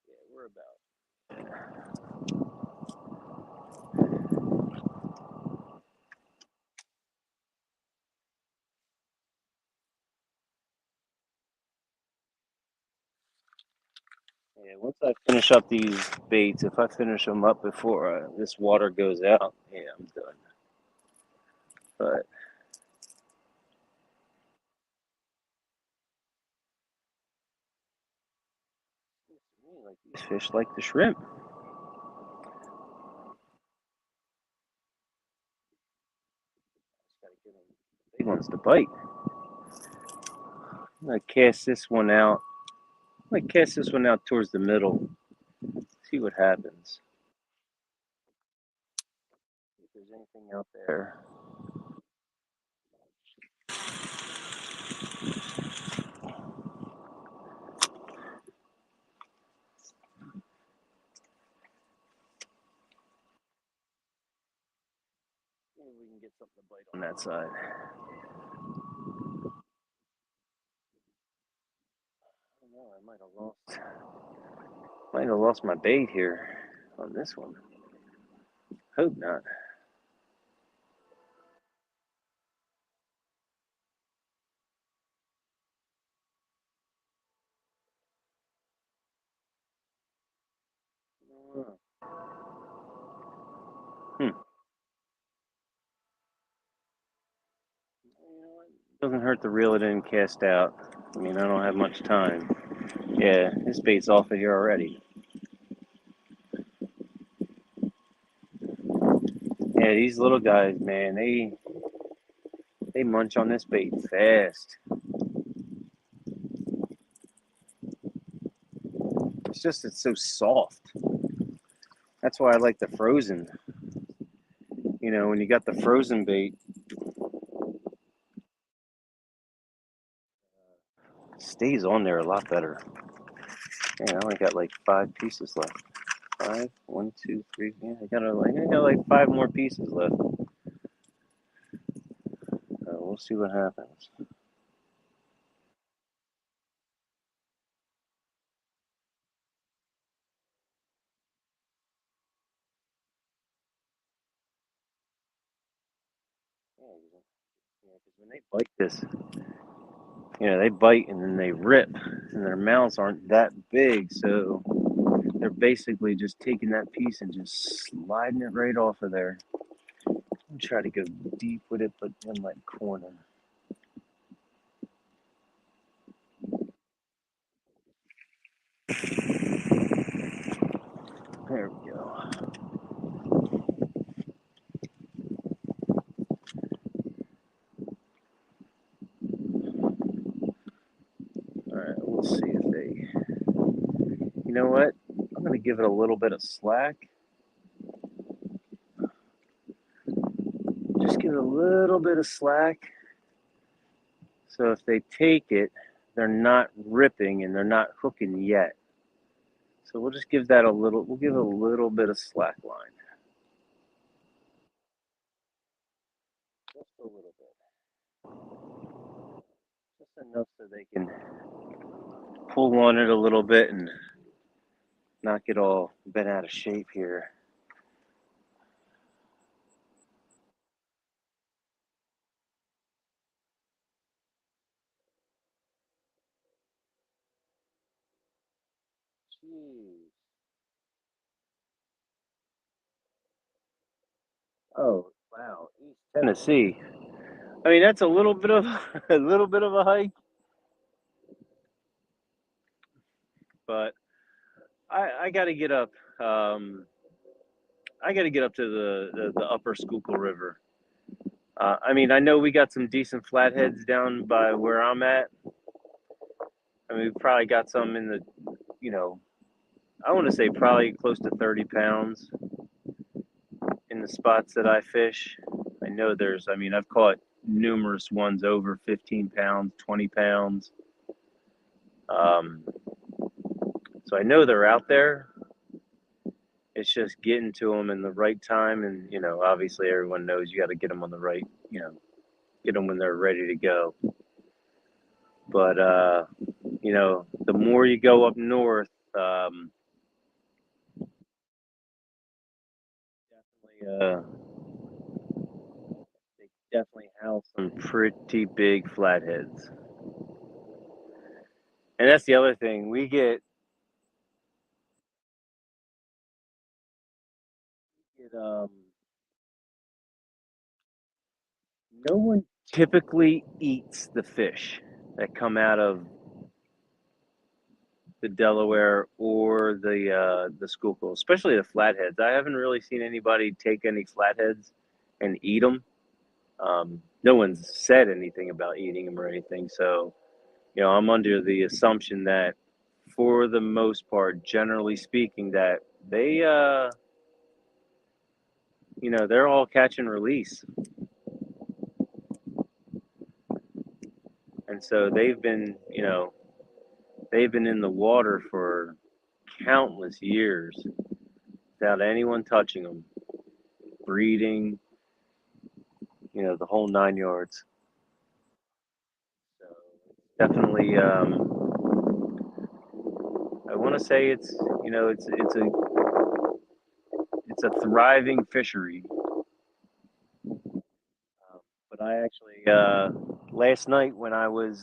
Yeah, we're about. Yeah, once I finish up these baits, if I finish them up before this water goes out, yeah, I'm done. But like these fish like the shrimp. Just gotta get them big ones to bite. I'm gonna cast this one out. I'm gonna cast this one out towards the middle. See what happens. If there's anything out there. Maybe we can get something to bite on that side. I don't know. I might have lost my bait here on this one. Hope not. Hmm. You know what? Doesn't hurt to reel it in, cast out. I mean, I don't have much time. Yeah, this bait's off of here already. Yeah, these little guys, man, they munch on this bait fast. It's so soft. That's why I like the frozen. You know, when you got the frozen bait, it stays on there a lot better. Yeah, I only got like 5 pieces left. Five, one, two, three. Yeah, I got like 5 more pieces left. We'll see what happens. Yeah, because when they bite this, they bite and then they rip, and their mouths aren't that big, so they're basically just taking that piece and just sliding it right off of there. I'm trying to go deep with it, but in like corner. There we go. All right, we'll see if they. You know what? I'm gonna give it a little bit of slack. Just give it a little bit of slack. So if they take it, they're not ripping and they're not hooking yet. So we'll just give that a little. We'll give it a little bit of slack line. Just a little bit. Just enough so they can pull on it a little bit and not get all bent out of shape here. Jeez. Oh wow, East Tennessee. I mean, that's a little bit of a little bit of a hike, but I got to get up. Um, I got to get up to the upper Schuylkill River. I mean, I know we got some decent flatheads down by where I'm at. I mean, we probably got some in the, you know, I want to say probably close to 30 pounds in the spots that I fish. I know I mean, I've caught numerous ones over 15 pounds, 20 pounds. Um, so I know they're out there. It's just getting to them in the right time. And, obviously everyone knows you got to get them on the right, get them when they're ready to go. But, the more you go up north, definitely, they definitely house some pretty big flatheads. And that's the other thing. We get It no one typically eats the fish that come out of the Delaware or the Schuylkill, especially the flatheads. I haven't really seen anybody take any flatheads and eat them. No one's said anything about eating them or anything, so I'm under the assumption that, for the most part, generally speaking, that they, they're all catch and release, and so they've been in the water for countless years without anyone touching them, breeding, the whole 9 yards. So definitely, I want to say it's a thriving fishery. But I actually last night when I was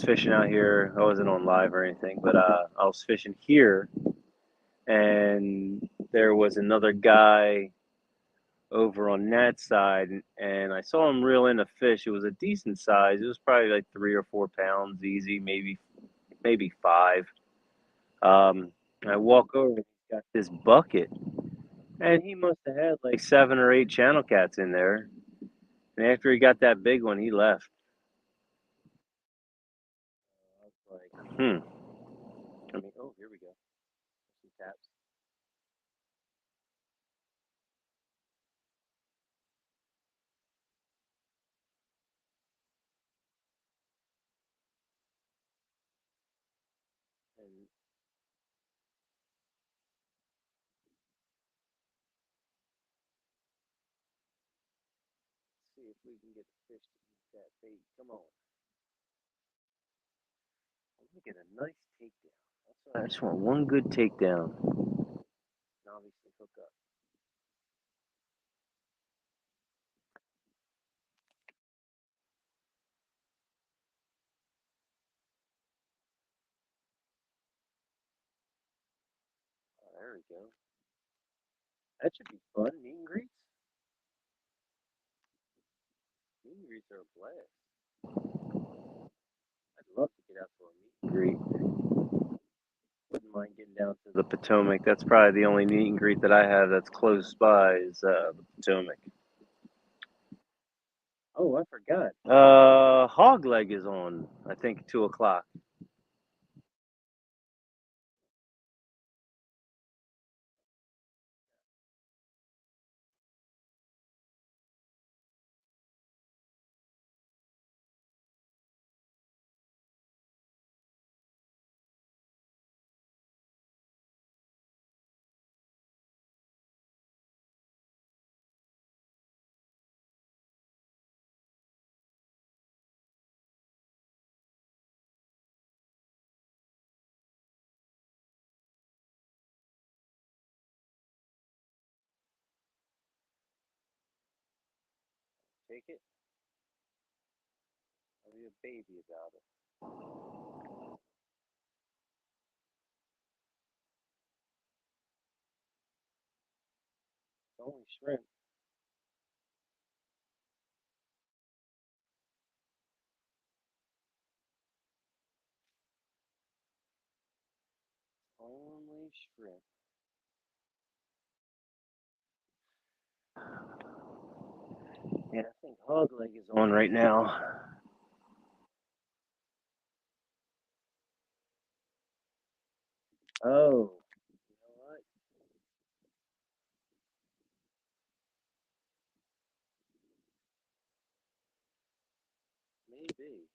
fishing out here. I wasn't on live or anything, but I was fishing here, and there was another guy over on that side, and I saw him reel in a fish. It was a decent size. It was probably like 3 or 4 pounds, easy, maybe five. I walk over, and he's got this bucket, and he must have had like 7 or 8 channel cats in there. And after he got that big one, he left. I was like, oh, here we go. Some taps. And see if we can get the fish to eat that bait. Come on. Let me get a nice takedown. I just want one good takedown. And obviously hook up. Oh, there we go. That should be fun. Meet and greets. Meet and greets are a blast. I'd love to get out for a meet and greet. Wouldn't mind getting down to the Potomac. That's probably the only meet and greet that I have that's close by is the Potomac. Oh, I forgot. Hog leg is on. I think 2 o'clock. Take it. I'll be a baby about it. It's only shrimp. Only shrimp. Yeah, I think hog leg is on right now. Oh, you know what? Maybe.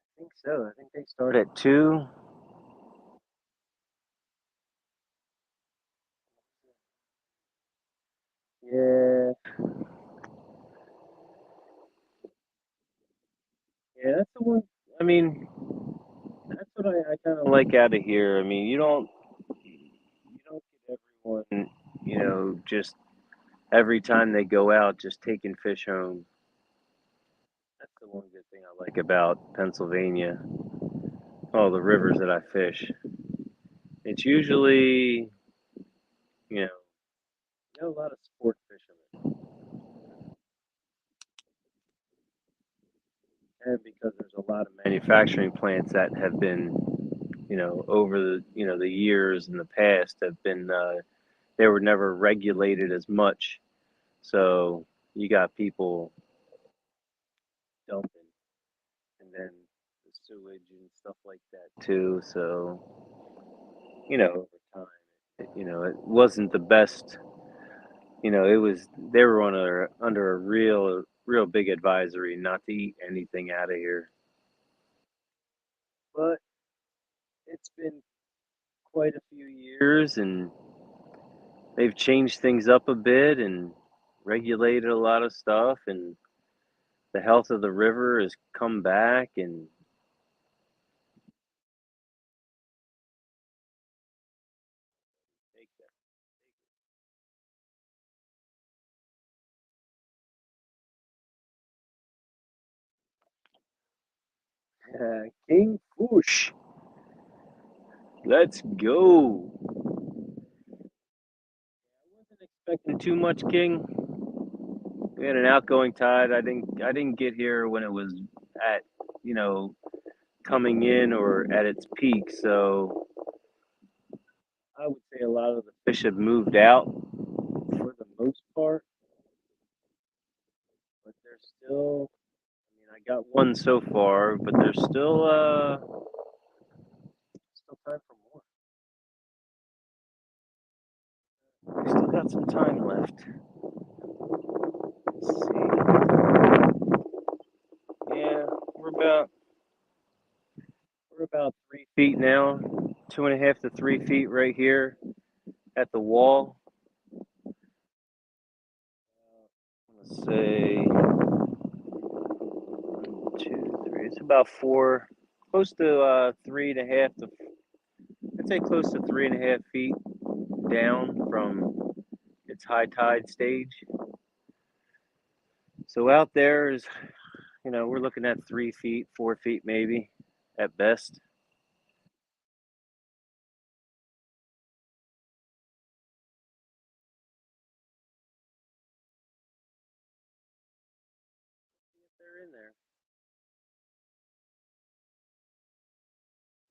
I think so. I think they start at 2. Yeah, yeah, that's the one. I mean, that's what I kind of like out of here. I mean, you don't get everyone. just every time they go out, just taking fish home. That's the one good thing I like about Pennsylvania. All the rivers that I fish. It's usually, you know, a lot of sport fishermen. And because there's a lot of manufacturing plants that have been, over the years in the past have been, they were never regulated as much. So you got people dumping and then the sewage and stuff like that too. So, over time, it wasn't the best. It was they were under a real big advisory not to eat anything out of here. But it's been quite a few years, and they've changed things up a bit and regulated a lot of stuff, and the health of the river has come back. And King Fish, let's go. Wasn't expecting too much, King. We had an outgoing tide. I didn't get here when it was at you know coming in or at its peak. So I would say a lot of the fish have moved out for the most part, but there's still. I mean, I got one so far, but there's still time for more. We still got some time left. Let's see. Yeah, we're about 3 feet now, 2.5 to 3 feet right here at the wall. Let's say 1, 2, 3. It's about four, close to 3.5 to. I'd say close to 3.5 feet down from its high tide stage. So out there is, we're looking at 3 feet, 4 feet maybe at best. If they're in there.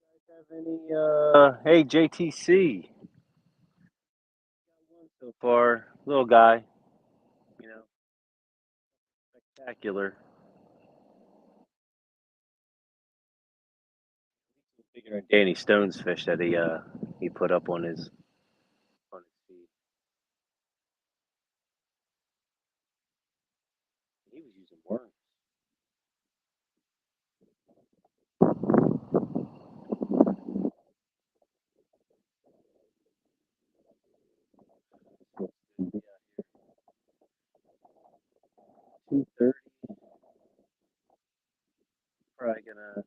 You guys have any? Hey, JTC. Got one so far, little guy. You know, spectacular. Bigger than Danny Stone's fish that he put up on his feed. He was using worms. Yeah, 230. Probably gonna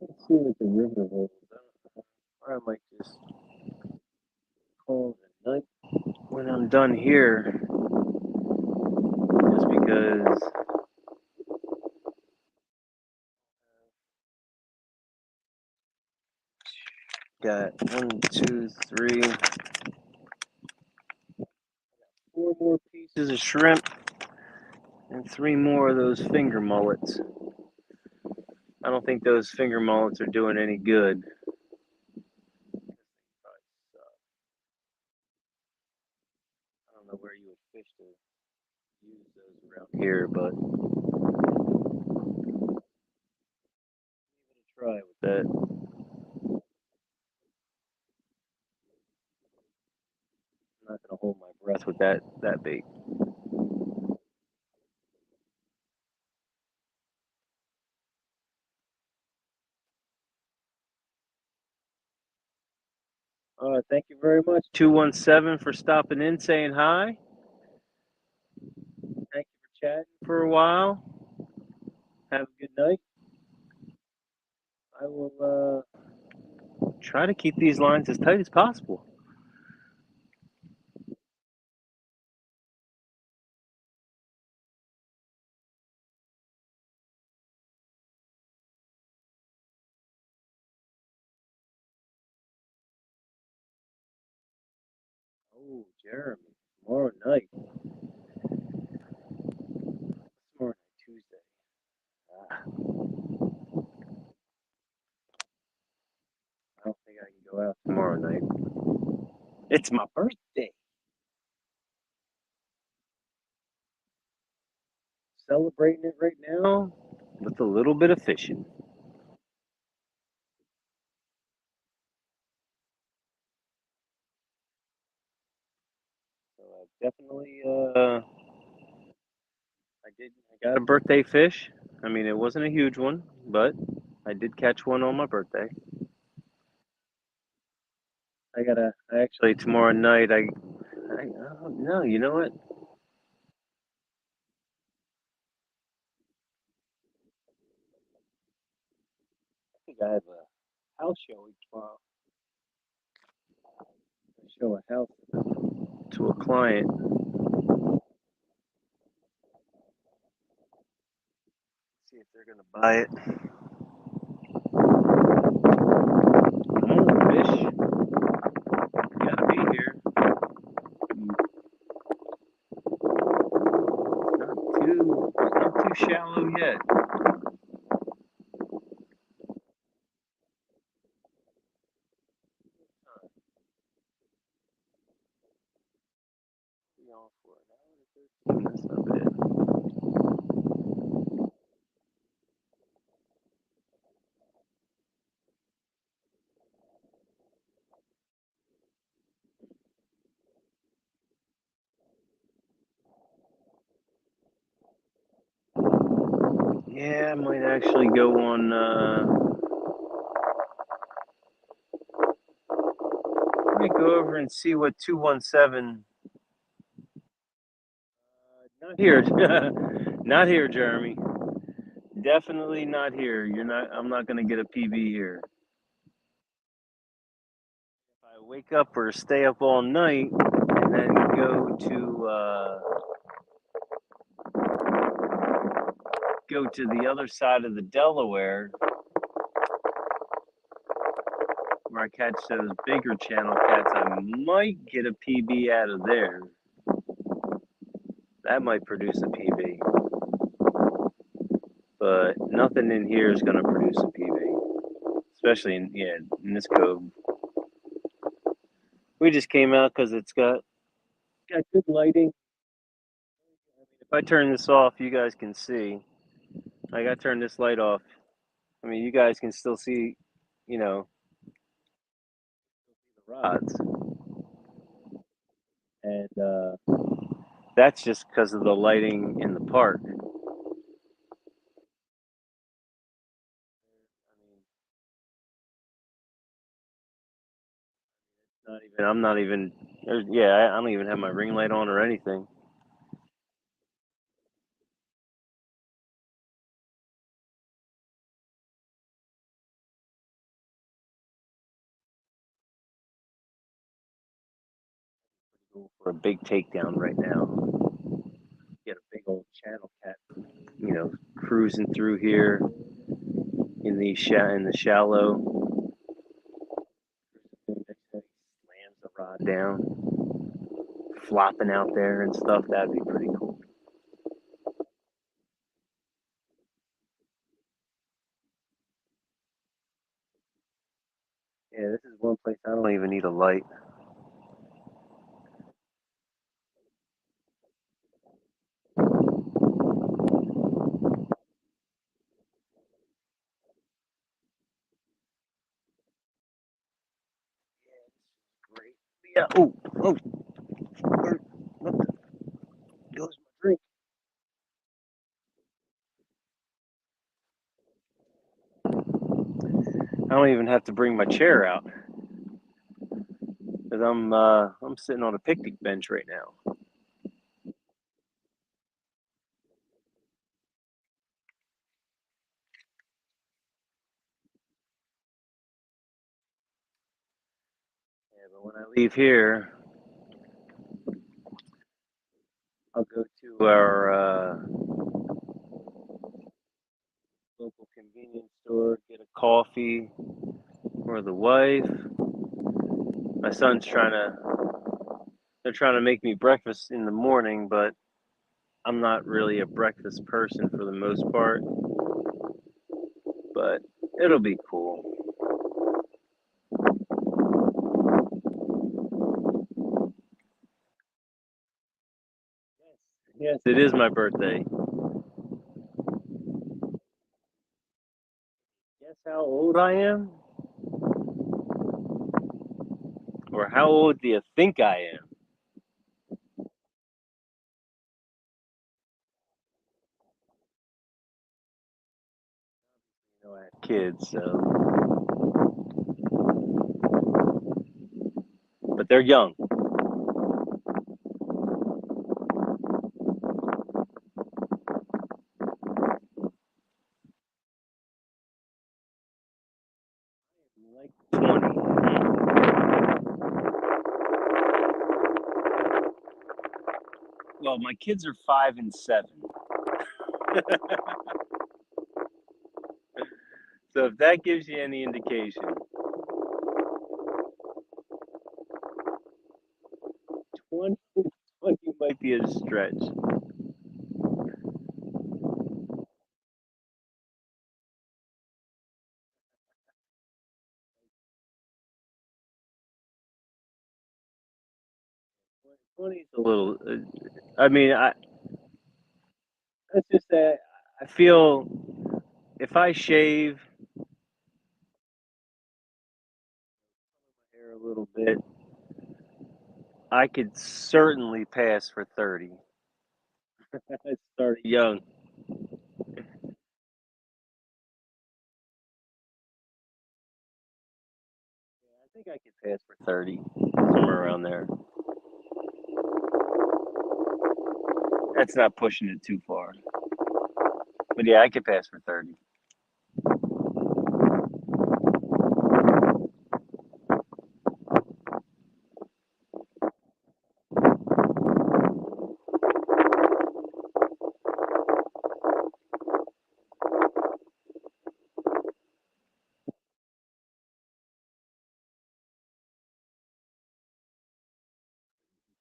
let's see what the river holds. Or I might just call it a night when I'm done here, just because got one, two, three, four more pieces of shrimp and three more of those finger mullets. I don't think those finger mullets are doing any good. I don't know where you would fish to use those around here, but try with that. I'm not gonna hold my breath with that bait. Thank you very much. 217 for stopping in, saying hi. Thank you for chatting for a while. Have a good night. I will Try to keep these lines as tight as possible. Oh, Jeremy, tomorrow night. Tomorrow night, Tuesday. I don't think I can go out tomorrow night. It's my birthday. Celebrating it right now with a little bit of fishing. So I definitely, I got a birthday fish. I mean, it wasn't a huge one, but I did catch one on my birthday. I actually, tomorrow night, I don't know, you know what? I think I have a house showing tomorrow. I show a house to a client. See if they're gonna buy it. Come on, fish. You gotta be here. Not too shallow yet. For an hour and 13. That's not bad. Yeah, I might actually go on. Let me go over and see what 217. Not here. Not here, Jeremy. Definitely not here. You're not. I'm not gonna get a PB here. If I wake up or stay up all night and then go to the other side of the Delaware where I catch those bigger channel cats, I might get a PB out of there. That might produce a PB, but nothing in here is going to produce a PB, especially in this cove. We just came out because it's got good lighting. If I turn this off, you guys can see. Like I turn this light off. I mean, you guys can still see, you know, the rods, and that's just because of the lighting in the park. I mean, not even. I'm not even. Yeah, I don't even have my ring light on or anything. Go for a big takedown right now. Get a big old channel cat, cruising through here in the shallow. Slams the rod down, flopping out there and stuff. That'd be pretty cool. Yeah, this is one place I don't even need a light. Great. Yeah. Oh, where goes my drink? I don't even have to bring my chair out because I'm sitting on a picnic bench right now. when I leave here, I'll go to our local convenience store, get a coffee for the wife. My son's they're trying to make me breakfast in the morning, but I'm not really a breakfast person for the most part. But it'll be cool. Yes, it is my birthday. Guess how old I am? Or how old do you think I am? You know, I have kids, so but they're young. Like 20. Well, my kids are 5 and 7. So if that gives you any indication, 20, 20 might be a stretch. 20 is a little. I mean, let's just say I feel if I shave my hair a little bit, I could certainly pass for 30. I started young. I think I could pass for 30, somewhere around there. That's not pushing it too far. But yeah, I could pass for 30.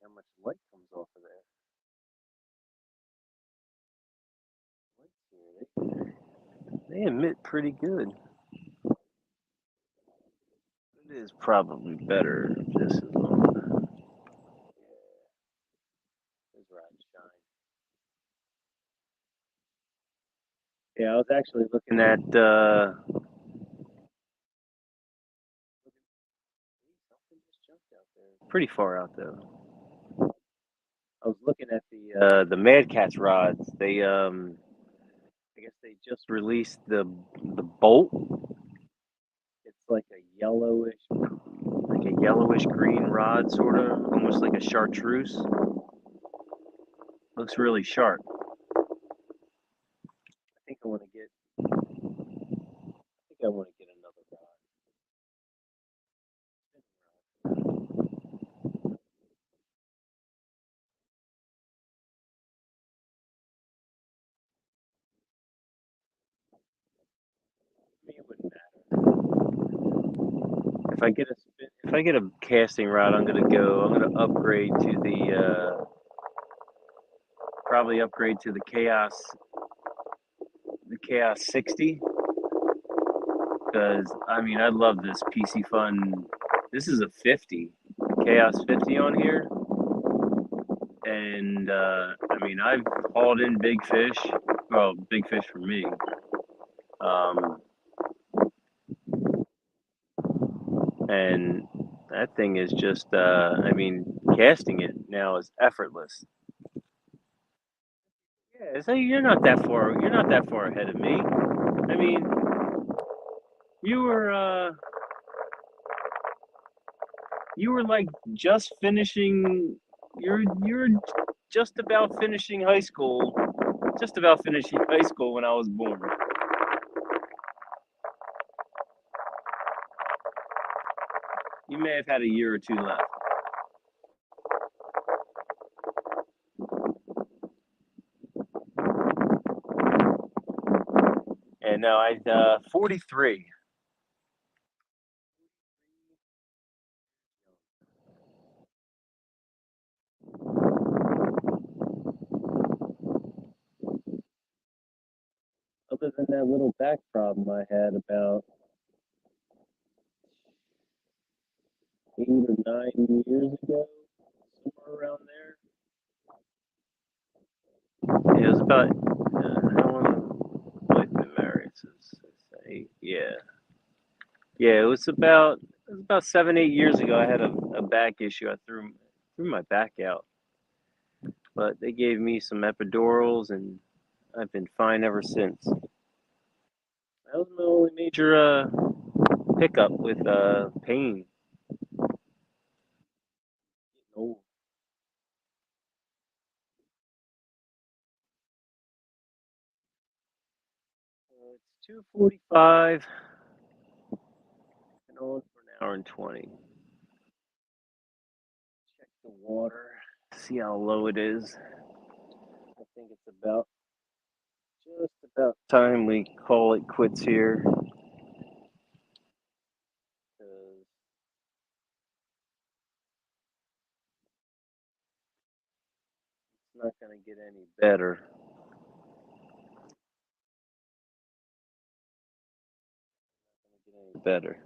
How much light comes off of that? They emit pretty good. It is probably better if this is on. This is where I shine. Yeah, I was actually looking at something just jumped out there. Pretty far out though. I was looking at the Mad Catz rods. I guess they just released the Bolt. It's like a yellowish green rod, sort of, almost like a chartreuse. Looks really sharp. think I want to get. I think I want to get another rod. I mean, it wouldn't matter. If I get a casting rod, I'm gonna upgrade to the probably upgrade to the Chaos 60, because I mean I love this PC Fun. This is a 50, Chaos 50 on here, and I mean I've hauled in big fish. Well, big fish for me. Um, and that thing is just I mean casting it now is effortless. Yeah, so you're not that far ahead of me. I mean, you were you were like just finishing you're just about finishing high school. Just about finishing high school when I was born. You may have had a year or two left. And no, I 43. Other than that little back problem I had about 8 or 9 years ago, somewhere around there. Yeah, it was about how long have I been married? Since 8, yeah, yeah. It was about 7, 8 years ago. I had a back issue. I threw my back out, but they gave me some epidurals, and I've been fine ever since. That was my only major pickup with pain. Oh, it's 2:45 and on for an hour and 20. Check the water, see how low it is. I think it's just about time we call it quits here. 'Cause it's not going to get any better. Better.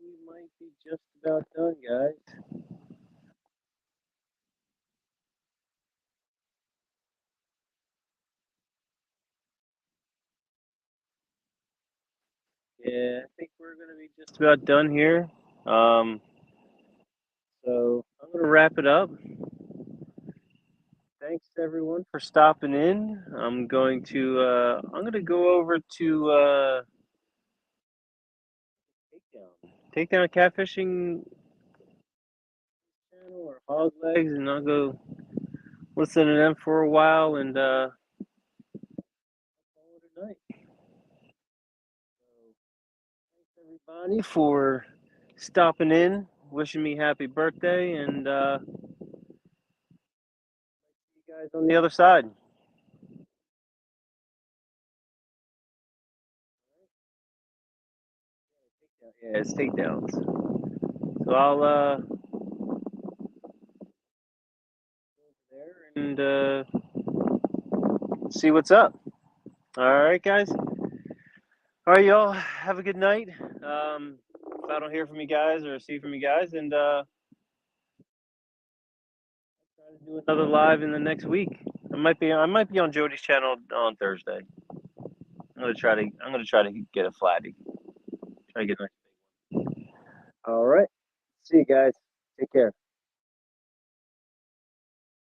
We might be just about done, guys. Yeah, I think we're going to be just about done here. Um, so I'm going to wrap it up. Thanks everyone for stopping in. I'm going to go over to Takedown Catfishing channel or Hog Legs, and I'll go listen to them for a while and call it a night. So thanks everybody for stopping in, wishing me happy birthday, and see you guys on the other side. Yeah, it's takedowns. So I'll there and see what's up. All right, guys. All right, y'all. Have a good night. If I don't hear from you guys or see from you guys, and try to do another live in the next week. I might be on Jody's channel on Thursday. I'm gonna try to get a flatty. Try to get a nice. All right. See you guys. Take care.